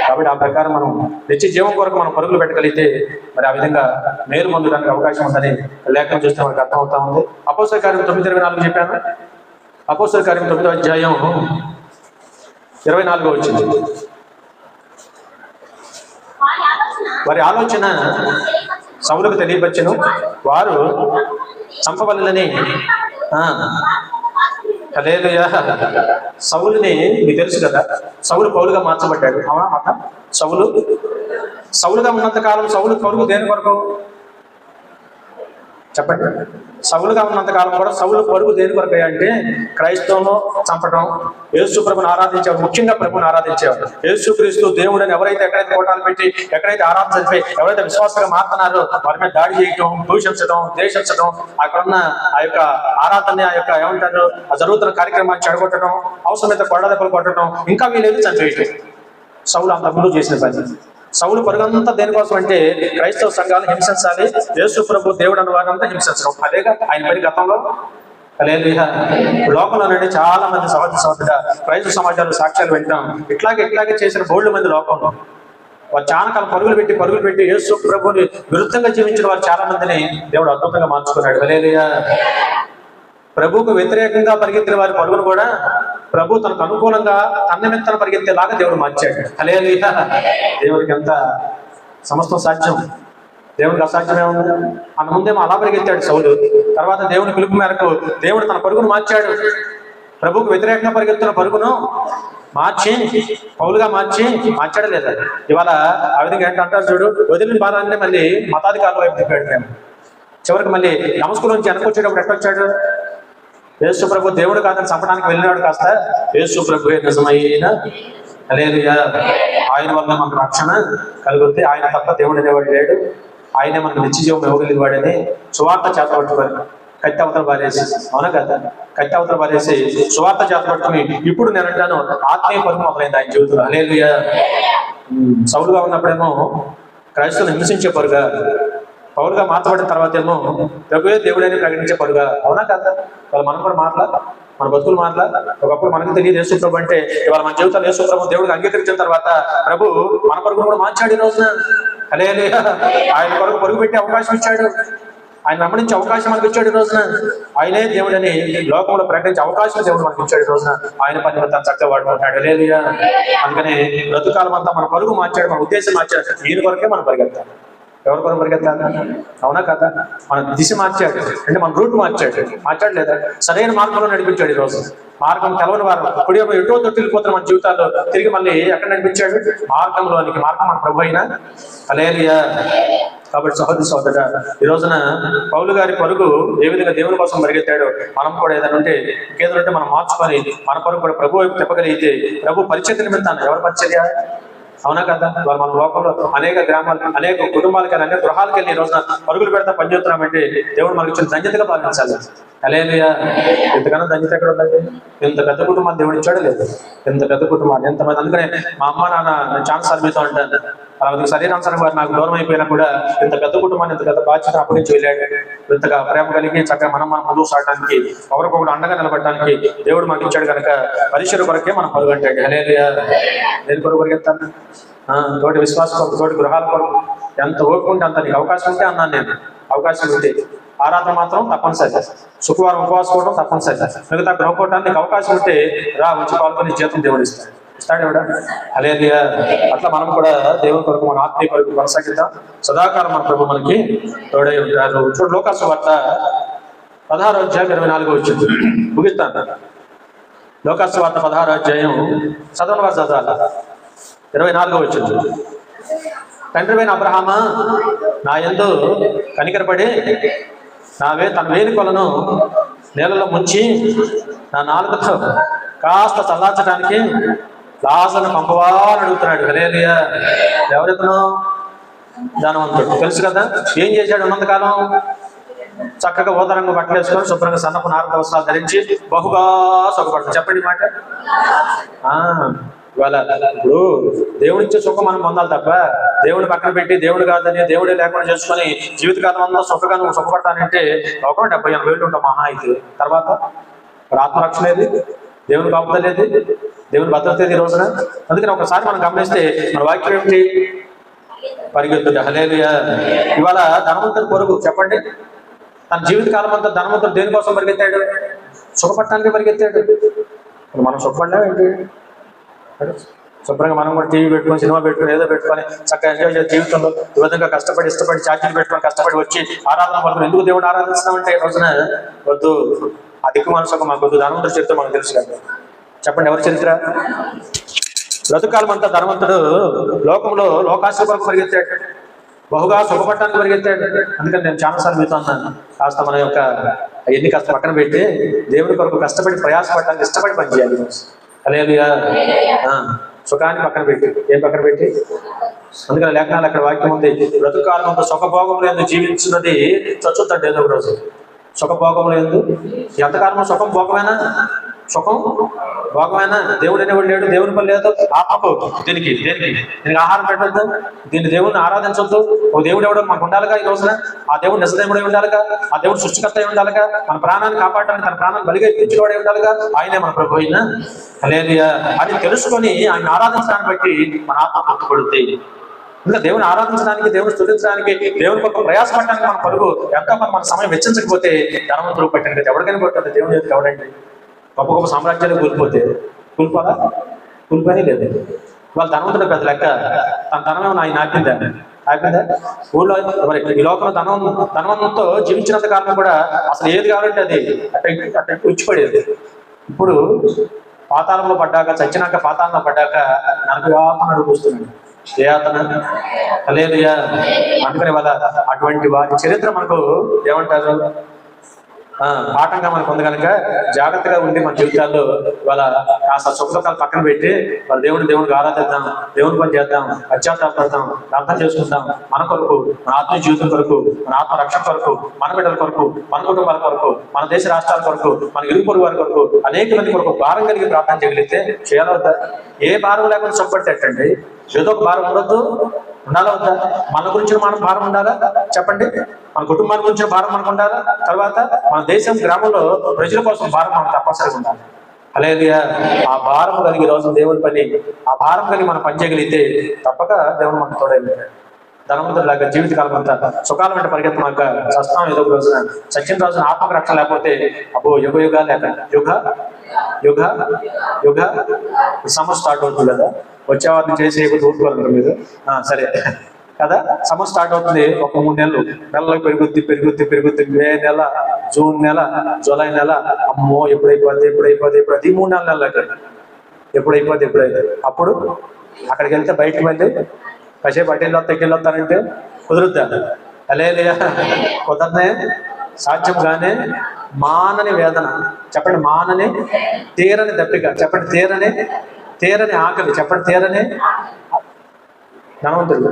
కాబట్టి ఆ ప్రకారం మనం నిత్య జీవం కొరకు మనం పరుగులు పెట్టగలిగితే మరి ఆ విధంగా మేలు పొందడానికి అవకాశం ఉందని లేఖనం చూస్తే మనకు అర్థమవుతా ఉంది. అపోస్తల కార్యం 9:24 చెప్పాను. అపోస్తల కార్యం 9వ అధ్యాయం 24 వచ్చింది. వారి ఆలోచన సౌలుకు తెలియపరచెను, వారు చంపవలెనని. హల్లెలూయా. సౌలుని మీకు తెలుసు కదా, సౌలు పౌలుగా మార్చబడ్డాడు. అవునా మాట? సౌలుగా ఉన్నంత కాలం సౌలు పరుగు దేని కొరకు చెప్పండి? సౌలుగా ఉన్నంత కాలం కూడా సౌలు పరుగు దేని కొరకు అంటే క్రైస్తవంలో చంపడం, యేసు ప్రభుని ఆరాధించేవారు, ముఖ్యంగా ప్రభుని ఆరాధించేవారు. యేసుక్రీస్తు దేవుడని ఎవరైతే ఎక్కడైతే కోటాలు పెట్టి ఎక్కడైతే ఆరాధన జరిపి ఎవరైతే విశ్వాసంగా మారుతున్నారో వారి మీద దాడి చేయటం, దూషించడం, ద్వేషించడం, అక్కడున్న ఆ యొక్క ఆరాధన, ఆ యొక్క ఏమంటారు ఆ జరుగుతున్న కార్యక్రమాన్ని చెడగొట్టడం, అవసరమైతే కొడదెబ్బలు కొట్టడం, ఇంకా వీలేదు చంపేయటం సౌలు అంతకుముందు చేసిన పని. సౌలు పరుగంతా దేనికోసం అంటే క్రైస్తవ సంఘాలను హింసించాలి, యేసు ప్రభు దేవుడు అన్న వారంతా హింసించడం. అదేగా ఆయన పని గతంలో. హల్లెలూయా. లోకంలో నుండి చాలా మంది సహోదరుగా క్రైస్తవ సమాజాలు సాక్ష్యాలు వింటాం. ఇట్లాగే చేసిన బోల్డ్ మంది లోకంలో వారు చాలా కాలం పరుగులు పెట్టి యేసు ప్రభుని విరుద్ధంగా జీవించిన వారు చాలా మందిని దేవుడు అద్భుతంగా మార్చుకున్నాడు. హల్లెలూయా. ప్రభువుకు వ్యతిరేకంగా పరిగెత్తిన వారి పరుగును కూడా ప్రభు తనకు అనుకూలంగా తన నిమిత్తం పరిగెత్తేలాగా దేవుడు మార్చాడు. హల్లెలూయా. దేవుడికి ఎంత సమస్తం సాధ్యం. దేవునికి అసాధ్యమే ఉంది. అన్న ముందేమో అలా పరిగెత్తాడు సౌలు. తర్వాత దేవుని పిలుపు మేరకు దేవుడు తన పరుగును మార్చాడు. ప్రభువుకు వ్యతిరేకంగా పరిగెత్తున్న పరుగును మార్చి పౌలుగా మార్చాడు లేదా? ఇవాళ ఆ విధంగా ఏంటంటారు చూడు, వదిలిన భారాన్ని మళ్ళీ మతాధికారుల వైపు తిప్పాడు. మేము చివరికి మళ్ళీ నమస్కారం నుంచి వెనకొచ్చేటప్పుడు ఎట్టొచ్చాడు? యేసు ప్రభు దేవుడు కాదని చంపడానికి వెళ్ళినాడు కాస్త యేసు ప్రభు నిజమైన హల్లెలూయా, ఆయన వల్ల మనకు రక్షణ కలుగుతుంది, ఆయన తప్ప దేవుడు అనేవాడు లేడు, ఆయనే మనకు నిత్య జీవం ఇవ్వగలిగిన వాడని సువార్త చేత పట్టుకొని కత్తి అవతల పారేసి, అవునా కదా, కత్తి అవతల పారేసి సువార్త చేత పట్టుకుని ఇప్పుడు నేను అంటాను ఆత్మీయ పరుగు మొదలైంది ఆయన జీవితంలో. హల్లెలూయా. సౌలుగా ఉన్నప్పుడేమో క్రైస్తవులను హింసించే పరుగా, పౌలుగా మార్చబడిన తర్వాత ఏమో ప్రభువే దేవుడని ప్రకటించే పరుగా, అవునా కదా? వాళ్ళు మనం కూడా మన బతుకులు ఒకప్పుడు మనకు తెలియదు యేసు ప్రభు అంటే. ఇవాళ మన జీవితాలు యేసు ప్రభు దేవుడికి అంగీకరించిన తర్వాత ప్రభు మన పరుగును కూడా మార్చాడు ఈ రోజున. హల్లెలూయా. ఆయన పరుగు పెట్టి అవకాశం ఇచ్చాడు, ఆయన వెంబడించే అవకాశం మనకు ఇచ్చాడు ఈ రోజున. ఆయనే దేవుడని లోకంలో ప్రకటించే అవకాశం దేవుడు మనకి ఇచ్చాడు ఈ రోజున. ఆయన పని తను చక్కగా వాడుకుంటాడు. హల్లెలూయా. అందుకని బ్రతుకాలం అంతా మన పరుగు మార్చాడు, మన ఉద్దేశం మార్చాడు. దీని కొరకే మనం పరిగెత్తాలి. ఎవరి కొరకు పరిగెత్తాలి? అవునా కదా? మన దిశ మార్చాడు, అంటే మన రూట్ మార్చాడు లేదా? సరైన మార్గంలో నడిపించాడు. ఈ రోజు మార్గం తెలవని వారు ఇప్పుడు ఎటో తొట్టిల్లిపోతున్న మన జీవితాల్లో తిరిగి మళ్ళీ ఎక్కడ నడిపించాడు? మార్గంలోనికి. మార్గం మన ప్రభు అయినా. హల్లెలూయా. కాబట్టి సహోదరుడా, ఈ రోజున పౌలు గారి పరుగు ఏ విధంగా దేవుని కోసం పరిగెత్తాడో మనం కూడా ఏదైనా ఉంటే ఇంకేదంటే మనం మార్చుకొని మన పరుగు కూడా ప్రభు వైపు తిప్పగలిగితే, ప్రభు పరిచర్య నిమిత్తాన్ని. ఎవరి పరిచర్య? అవునా కదా? వాళ్ళు మన లోకంలో అనేక గ్రామాలు, అనేక కుటుంబాలకి, అనేక గృహాలకు వెళ్ళి ఈ రోజున పరుగులు పెడతా పనిచేస్తున్నామంటే దేవుడు మనకి ఇచ్చిన ధన్యతగా భావించాలి. హల్లెలూయా. ఇంతకన్నా ధన్యత ఎక్కడ ఉందండి? ఇంత పెద్ద కుటుంబాన్ని దేవుడు ఇచ్చాడు లేదు? ఇంత పెద్ద కుటుంబాన్ని ఎంతమంది. అందుకనే మా అమ్మ నాన్న నేను చాలా సార్లు మీతో అంటాను, అలా శరీరానుసారం వారు నాకు దూరం అయిపోయినా కూడా ఇంత పెద్ద కుటుంబాన్ని, ఇంత పెద్ద బాధ్యత అప్పటి నుంచి వెళ్ళాడు. ఇంతగా ప్రేమ కలిగి చక్కగా మనం ముందుకు సాగడానికి, ఒకరికొకరు అండగా నిలబడడానికి దేవుడు మనకి ఇచ్చాడు కనుక పరిచయ కొరకే మనం పరుగంటాడు. హల్లెలూయా. దేని కొరకు పరిగెత్తాను? తోటి విశ్వాసం కొరకు, తోటి గృహాల కొరకు. ఎంత ఓపుకుంటే అంత నీకు అవకాశం ఉంటే అన్నాను నేను. అవకాశం ఉంటే ఆరాధన మాత్రం తప్పనిసరి, శుక్రవారం ఉపవాసం కూడా తప్పనిసరి, మిగతా గృహపోవటానికి నీకు అవకాశం ఉంటే రా, వచ్చి పాల్గొని జీతం దేవుడు ఇస్తాడు ఎవడా? హల్లెలూయా. అట్లా మనం కూడా దేవుని కొరకు మన ఆత్మీయ కొరకు కొనసాగిద్దాం. సదాకాలం మన ప్రభు మనకి తోడై ఉంటారు. చూడు, లోకాసు వార్త 16వ అధ్యాయం 24వ వచ్చింది. ముగిస్తాను. లోకాసు వార్త 16వ అధ్యాయం చదవని వారు చదవాలి. 24వ వచ్చింది. తండ్రివైన అబ్రహామా, నా యందు కనికరపడి తన వేలి కొలను నేలలో ముంచి నా నాలుగుతో కాస్త చల్లార్చడానికి లాజరును పంపవా అని అడుగుతున్నాడు. హల్లెలూయా. ఎవరితను? ధనవంతుడు. తెలుసు కదా. ఏం చేశాడు? ఉన్నంతకాలం చక్కగా ఓదరంగా బట్టలు వేసుకొని శుభ్రంగా సన్నపు నారద వస్త్రాలు ధరించి బహుగా సుఖపడతాడు. చెప్పండి మాట. ఇవాళ ఇప్పుడు దేవుడి ఇచ్చే సుఖం మనం పొందాలి తప్ప దేవుని పక్కన పెట్టి దేవుడు కాదని, దేవుడే లేకుండా చేసుకొని జీవితకాలం అంతా సుఖపడతానంటే లోకం 70-80 ఉంటాం మహా అయితే. తర్వాత ఆత్మరక్షణ ఏది? దేవుని కాపుదల ఏది? దేవుని భద్రత ఏది ఈ రోజున? అందుకని ఒకసారి మనం గమనిస్తే మన వాక్యం ఏమిటి? పరిగెత్తుడు. హల్లెలూయా. ఇవాళ ధనవంతుడు పొరుగు. చెప్పండి, తన జీవితకాలం అంతా ధనవంతుడు దేనికోసం పరిగెత్తాడు? సుఖపడటానికి పరిగెత్తాడు. మనం సుఖపడ్డా ఏంటి? శుభ్రంగా మనం కూడా టీవీ పెట్టుకొని, సినిమా పెట్టుకొని, ఏదో పెట్టుకొని చక్కగా ఎంజాయ్ చేసే జీవితంలో ఈ విధంగా ఇష్టపడి ఛార్జీలు పెట్టుకొని కష్టపడి వచ్చి ఆరాధన పడుకుని ఎందుకు దేవుడు ఆరాధిస్తున్నామంటే ఈ రోజున వద్దు. ఆ దిక్కు మనసు మాకు వద్దు. ధనవంతుడి చరిత్ర మనకు తెలుసు కదా. చెప్పండి, ఎవరి చరిత్ర? బ్రతుకాలం అంతా ధనవంతుడు లోకంలో లోకాశ కొరకు పరిగెత్తాడు, బహుగా సుఖపడటానికి పరిగెత్తాడు. అందుకని నేను చాలాసార్లు మీతో అన్నాను, కాస్త మన యొక్క ఎన్ని కాస్త పక్కన పెట్టి దేవుడి కొరకు కష్టపడి ప్రయాసపడటానికి ఇష్టపడి పనిచేయాలి. హల్లెలూయా. సుఖాన్ని పక్కన పెట్టి, ఏం పక్కన పెట్టి? అందుకని లేఖనాలు అక్కడ వాక్యం ఉంది, బ్రతుకాలం అంతా సుఖభోగములు ఎందుకు జీవించినది చచ్చుతాడు ఏదో ఒక రోజు. సుఖభోగములు ఎందుకు? ఎంతకాలమో సుఖం భోగమైనా దేవుడు అనేవాడు లేడు, దేవుని పని లేదు. ఆపకు. దీనికి ఆహారం పెట్టద్దు, దీన్ని దేవుడిని ఆరాధించొద్దు. ఓ దేవుడు ఎవడో మనకు ఉండాలిగా ఈ రోజున. ఆ దేవుడు నిజదేవుడే ఉండాలిగా, ఆ దేవుడు సృష్టికర్త అయి ఉండాలిగా, మన ప్రాణాన్ని కాపాడటానికి తన ప్రాణాన్ని బలిగా ఇప్పించేవాడే ఉండాలిగా. ఆయనే మన ప్రభు అయినా. హల్లెలూయా. అది తెలుసుకొని ఆయన ఆరాధించడాన్ని బట్టి మన ఆత్మ తృప్తిపడుతుంది. ఇంకా దేవుని ఆరాధించడానికి, దేవుని స్తుతించడానికి, దేవుని కొరకు ప్రయాసపడడానికి మన పరుగు ఎంతో మన సమయం వెచ్చించకపోతే ధనవంతులు పట్టిన ఎవరికైనా పట్టింది దేవుని యొక్క ఎవడండి? గొప్ప గొప్ప సామ్రాజ్యాలు కూలిపోదా? కూలిపోయి లేదు. వాళ్ళు ధనవంతుడు పెద్ద లెక్క, తన ధనమేమో ఆయన నాటిందా? అయిపోయిందా? ఊళ్ళో మరి ఈ లోకంలో ధనవంతంతో జీవించినంత కాలం కూడా అసలు ఏది కావాలంటే అది అట్ట ఉచ్చిపడేది. ఇప్పుడు పాతాళంలో పడ్డాక, చచ్చినాక పాతాళంలో పడ్డాక నరకయాతన అడుగుస్తున్నాడు. ఏ యాతన? హల్లెలూయా. అందుకని వాళ్ళ అటువంటి వారి చరిత్ర మనకు ఏమంటారు పాఠంగా మనకు ఉంది కనుక జాగ్రత్తగా ఉండి మన జీవితాల్లో వాళ్ళ కాస్త సుఖదుఖాలు పక్కన పెట్టి వాళ్ళ దేవుడికి ఆరాధిద్దాం, దేవుని పని చేద్దాం, పశ్చాత్తాపడతాం, ప్రార్థన చేసుకుంటాం. మన కొరకు, మన ఆత్మీయ జీవితం కొరకు, మన ఆత్మ రక్షణ కొరకు, మన బిడ్డల కొరకు, మన కుటుంబాల కొరకు, మన దేశ రాష్ట్రాల కొరకు, మన ఇరుగు పొరుగు వారి కొరకు, అనేక మంది కొరకు భారం కలిగి ప్రార్థన చేయగలిగితే చేయాలవుతా? ఏ భారం లేకుండా చెప్పట్టండి. ఏదో ఒక భారం ఉండొద్దు, ఉండాలా వద్దా? మన గురించి మనం భారం ఉండాలా చెప్పండి? మన కుటుంబాల గురించి భారం మనకు ఉండాలా? తర్వాత మన దేశం, గ్రామంలో ప్రజల కోసం భారం మనకు తప్పనిసరిగా ఉండాలి. హల్లెలూయా. ఆ భారం కలిగి రోజు దేవుని పని, ఆ భారం కలిగి మనం పని చేయగలిగితే తప్పక దేవుడు మనకు తోడైపోతాడు. ధనవంతుడిలాగా జీవితకాలం అంతా సుఖాల వెంట పరిగెత్తమాక చస్తాం ఏదో ఒక రోజున. సచిన్ రోజున ఆత్మక రక్షణ లేకపోతే అబ్బో యుగ లేక యుగ సమ్మర్ స్టార్ట్ అవుతుంది కదా, వచ్చేవారిని చేసి ఊరుకోవాలి మీరు. సరే కదా, సమ్మర్ స్టార్ట్ అవుతుంది. ఒక 3 నెలలు నెలలకు పెరుగుద్ది. మే నెల, జూన్ నెల, జూలై నెల, అమ్మో ఎప్పుడైపోద్ది ఈ 3-4 నెలలకి ఎప్పుడైపోద్ది. అప్పుడు అక్కడికి వెళ్తే బయటకు వెళ్ళి కాసేపు అటెళ్ళొస్తానంటే కుదురుద్దా? హల్లెలూయా. కుదరనే, సాధ్యం గానే. మానని వేదన చెప్పండి, మానని తీరని దప్పిక చెప్పండి, తీరని ఆకలి చెప్పండి, తీరని ధనవంతుడు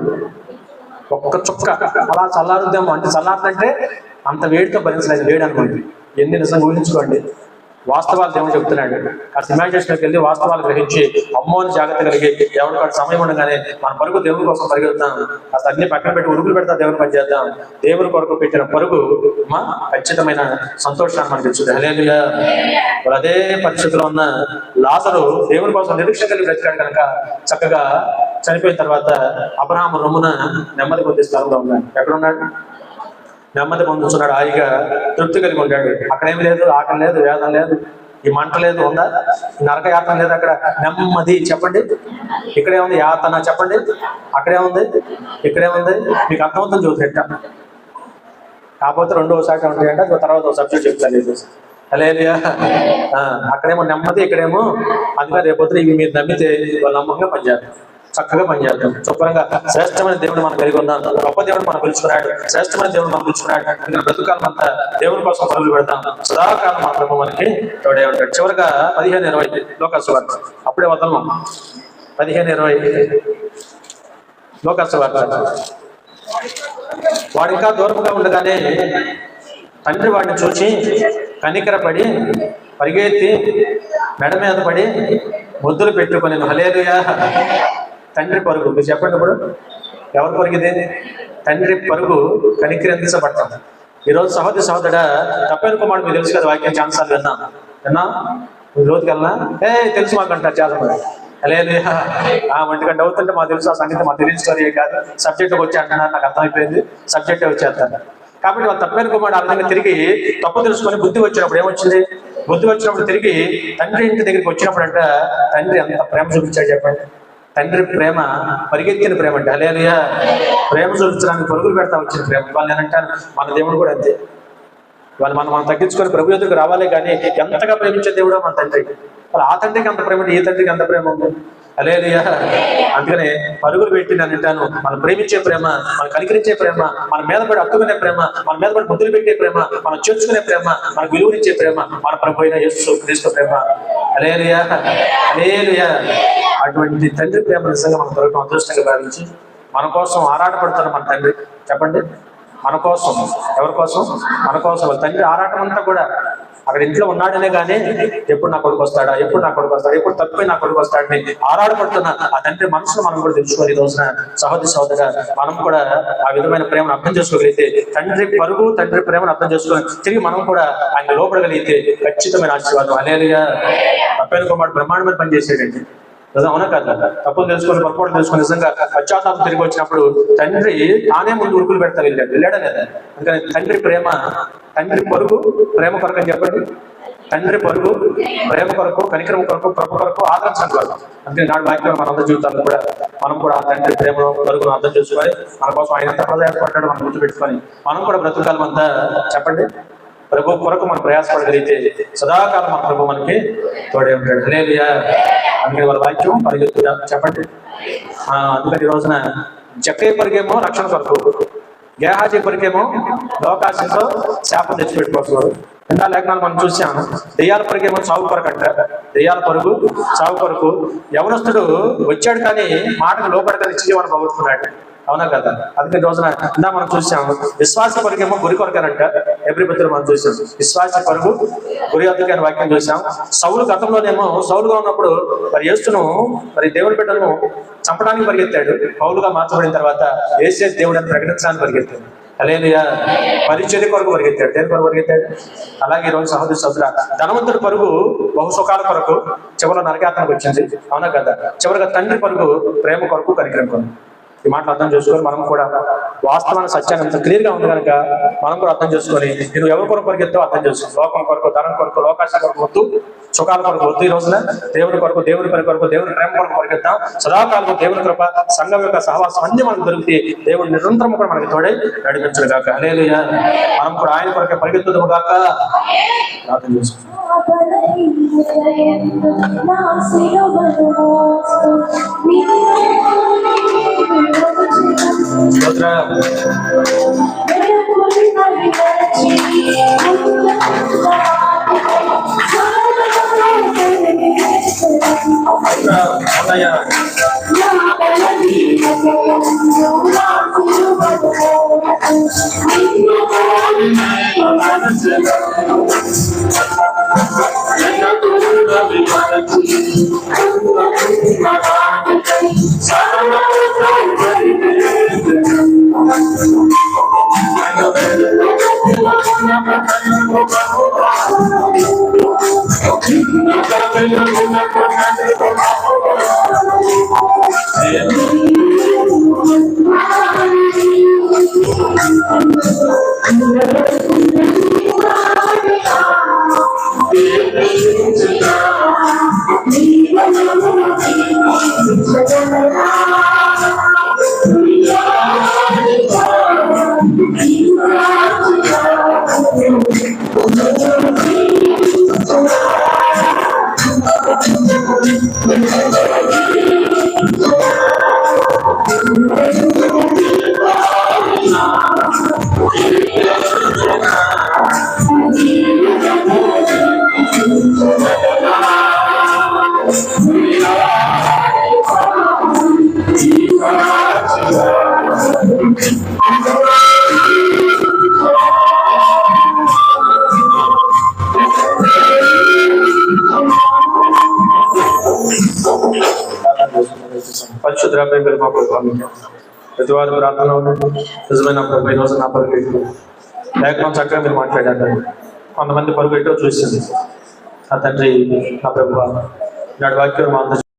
ఒక్క చుక్క అలా చల్లారుద్దాము అంటే చల్లారుదంటే అంత వేడితో భరించలేదు. వేడి అనుకోండి, ఎన్ని నిజంగా ఊహించుకోండి. వాస్తవాలు దేవుడు చెప్తున్నాడు. ఆ ఇమాజినేషన్కి వెళ్ళి వాస్తవాలు గ్రహించి అమ్మోని జాగ్రత్త కలిగి దేవుడికి సమయం ఉండగానే మన పరుగు దేవుని కోసం పరిగెత్తాం. అసలు అన్ని పక్కన పెట్టి ఉరుగులు పెడతా దేవుని పని చేద్దాం. దేవుని కొరకు పెట్టిన పరుగు మా ఖచ్చితమైన సంతోషాన్ని మనకి ఇచ్చింది. హల్లెలూయా. మరి అదే పరిస్థితిలో ఉన్న లాజరు దేవుని కోసం నిరీక్షణ కలిగి బ్రతికాడు కనుక చక్కగా చనిపోయిన తర్వాత అబ్రహాము రొమ్మున నెమ్మది పొందే స్థలంలో ఉన్నాడు. ఎక్కడున్నాడు? నెమ్మది పొందుతున్నాడు, హాయిగా తృప్తి కలిగి ఉంటాడు. అక్కడేమి లేదు, ఆకలి లేదు, వేదన లేదు, ఈ మంట లేదు, ఉందా? నరక యాతన లేదు. అక్కడ నెమ్మది చెప్పండి. ఇక్కడే ఉంది యాతన చెప్పండి. ఇక్కడే ఉంది. మీకు అర్థమవుతుంది చూసేట. కాకపోతే రెండోసారి ఉంటాయంటే తర్వాత ఒక సబ్జెక్ట్ చెప్తాను. హల్లెలూయా. అక్కడేమో నెమ్మది, ఇక్కడేమో అందుకని రేపొద్దు ఇవి మీరు నమ్మితే వాళ్ళు నమ్మకంగా పనిచేస్తారు, చక్కగా పనిచేద్దాం. శుభ్రంగా శ్రేష్టమైన దేవుడు మనం కలిగి ఉన్నాం. గొప్ప దేవుడు మనం పిలుచుకున్నాడు, శ్రేష్టమైన దేవుడు మనం పిలుచుకున్నాడు. ఇంకా బ్రతుకాలం అంతా దేవుని కోసం పరుగులు పెడతాం. సదాకాలం మా ప్రభు మనకి తోడే ఉంటాడు. చివరిగా 15-20 లోకాసు వార్త, అప్పుడే వదలం. 15-20 లోకాసు వార్త. వాడు ఇంకా దూరంగా ఉండగానే తండ్రి వాడిని చూచి కనికరపడి పరిగెత్తి మెడ మీద పడి ముద్దులు పెట్టుకొని, హల్లెలూయా. తండ్రి పరుగు మీరు చెప్పండి. ఇప్పుడు ఎవరు పరుగిదే? తండ్రి పరుగు కనికరించబడతాం. ఈరోజు సహోదరుడా, తప్పైన కుమారుడు మీకు తెలుసు కదా, వాక్యం ఛాన్సార్లు విన్నా రోజుకి వెళ్ళినా తెలుసు మాకంటారు చాలా మంది. హల్లెలూయా. 1 గంట అవుతుంటే మాకు తెలుసు, ఆ సంగతి మాకు తెలియని స్టోరీ కాదు. సబ్జెక్ట్ వచ్చి అంటున్నారు, నాకు అర్థమైపోయింది, సబ్జెక్టే వచ్చేస్తారు. కాబట్టి వాళ్ళు తప్పైన కుమారుడు ఆ విధంగా తిరిగి తప్పు తెలుసుకొని బుద్ధి వచ్చినప్పుడు ఏమొచ్చింది? బుద్ధి వచ్చినప్పుడు తిరిగి తండ్రి ఇంటి దగ్గరికి వచ్చినప్పుడు అంట తండ్రి ఎంత ప్రేమ చూపించాడు చెప్పండి. తండ్రి ప్రేమ పరిగెత్తిన ప్రేమ అంటే. హల్లెలూయా. ప్రేమ చూపించడానికి పరుగులు పెడతా వచ్చిన ప్రేమ. వాళ్ళు నేనంటాను మన దేవుడు కూడా అంతే. వాళ్ళు మనం తగ్గించుకొని ప్రభు ఎదురుకు రావాలి, కానీ ఎంతగా ప్రేమించే దేవుడో మన తండ్రి. వాళ్ళు ఆ తండ్రికి అంత ప్రేమ ఉంటే ఈ తండ్రికి అంత ప్రేమ ఉంది. హల్లెలూయా. అందుకనే పరుగులు పెట్టి నేను అంటాను, మనం ప్రేమించే ప్రేమ, మనం కనికరించే ప్రేమ, మన మీద పడి హత్తుకునే ప్రేమ, మన మీద పడి ముద్దులు పెట్టే ప్రేమ, మనం చేర్చుకునే ప్రేమ, మనకు విలువనిచ్చే ప్రేమ మన ప్రభు అయిన యేసు క్రీస్తు ప్రేమ. హల్లెలూయా. అటువంటి తండ్రి ప్రేమ నిజంగా మనం దొరకడం అదృష్టంగా భావించి మన కోసం ఆరాటపడుతున్న మన తండ్రి చెప్పండి. మన కోసం, ఎవరి కోసం? మన కోసం. వాళ్ళ తండ్రి ఆరాటం అంతా కూడా అక్కడ ఇంట్లో ఉన్నాడనే కానీ ఎప్పుడు నా కొడుకు వస్తాడా, ఎప్పుడు తప్పిపోయి నా కొడుకు వస్తాడని ఆరాటపడుతున్న ఆ తండ్రి మనసును మనం కూడా తెలుసుకోవాలి. ఈ రోజున సహోదర మనం కూడా ఆ విధమైన ప్రేమను అర్థం చేసుకోగలిగితే, తండ్రి పరుగు, తండ్రి ప్రేమను అర్థం చేసుకొని తిరిగి మనం కూడా ఆయన లోపడగలిగితే ఖచ్చితమైన ఆశీర్వాదం. హల్లెలూయా. తప్పైన కుమారుడు బ్రహ్మాండమైన పని చేసేటండి. అవునా కదా? తప్పులు తెలుసుకొని పొరపాటు తెలుసుకొని నిజంగా పశ్చాత్తాపం తిరిగి వచ్చినప్పుడు తండ్రి తానే ముందు ఉరుకులు పెడతా వెళ్ళాడా లేదా? అందుకని తండ్రి ప్రేమ, తండ్రి పరుగు ప్రేమ కొరకు అని చెప్పండి. తండ్రి పరుగు ప్రేమ కొరకు, కనికరం కొరకు, కృప కొరకు, ఆదరించడం కొరకు. అందుకే నాడు వాక్యం మనందరి జీవితాల్లో కూడా మనం కూడా ఆ తండ్రి ప్రేమను పరుగును అర్థం చేసుకొని మన కోసం ఆయన ఎంత ప్రయాసపడ్డాడు మనం గుర్తుపెట్టుకొని మనం కూడా బ్రతుకాలం అంతా చెప్పండి ప్రభు కొరకు మనం ప్రయాసపడగలిగితే సదాకాలం మన ప్రభు మనకి తోడే ఉంటాడు. హల్లెలూయా. అందుకని వాళ్ళ వాక్యం పరిగెత్తుగా చెప్పండి. అందుకని ఈ రోజున జక్కయ్య పరిగేమో రక్షణ కొరకు, గేహాజీ పరిగేమో లోకాశంతో శాపం తెచ్చిపెట్టుకోవచ్చు. ఇందా లేఖనాలు మనం చూసాము. దెయ్యాల పరుగేమో చావు కొరకు అంట. దెయ్యాల పరుగు చావు కొరకు. యవనస్తుడు వచ్చాడు కానీ మాటకు లోపడక నిత్యజీవాన్ని పోగొట్టుకున్నాడు. అవునా కదా? అందుకని రోజున ఇందా మనం చూసాము. విశ్వాస పరుగేమో గురి కొరకనంట. ఎబ్రీ పత్రికలో మనం చూసాం. విశ్వాస పరుగు గురి వద్దకు అని వాక్యం చూసాం. సౌలు గతంలోనేమో సౌలుగా ఉన్నప్పుడు మరి యేసును మరి దేవుని బిడ్డలను చంపడానికి పరిగెత్తాడు. పౌలుగా మార్చబడిన తర్వాత యేసే దేవుడు అని ప్రకటించడానికి పరిగెత్తాడు. హల్లెలూయా. పరిచర్య కొరకు పరిగెత్తాడు. దేని కొరకు పరిగెత్తాడు? అలాగే ఈరోజు సహోదరి సహోదర ధనవంతుడి పరుగు బహుసుఖాల కొరకు, చివరిలో నరకాత్మకు వచ్చింది. అవునా కదా? చివరిగా తండ్రి పరుగు ప్రేమ కొరకు, కనికరం కొరకు. ఈ మాటలు అర్థం చేసుకొని మనం కూడా వాస్తవాన్ని సత్యాన్ని అంత క్లియర్ గా ఉంది కనుక మనం కూడా అర్థం చేసుకొని నువ్వు ఎవరి కొరకు పరిగెత్తావు అర్థం చేసుకో. లోకం కొరకు, ధనం కొరకు, లోకాశ కొరకు వద్దు, సుఖాల కొరకు వద్దు. ఈ రోజున దేవుని కొరకు, దేవుని పని కొరకు, దేవుని ప్రేమ కొరకు పరిగెత్తాం. సదాకాలం దేవుని కృప, సంఘం యొక్క సహవాసం అన్ని మనకు దొరికితే దేవుడు నిరంతరం కూడా మనకి తోడే నడిపించడు గాక. హల్లెలూయా. మనం కూడా ఆయన కొరకే పరిగెత్తుదాము గాక. ప్రార్థన చేసుకుంటాం. పరిశుద్ధ ప్రతివారు ప్రార్థన నిజమైన ప్రభు ఈ రోజు నా పరుగెట్టు లేఖనం చక్కగా మీరు మాట్లాడారు. కొంతమంది పరుగెట్టో చూసింది ఆ తండ్రి నా ప్రభు నాడు వాక్యం మా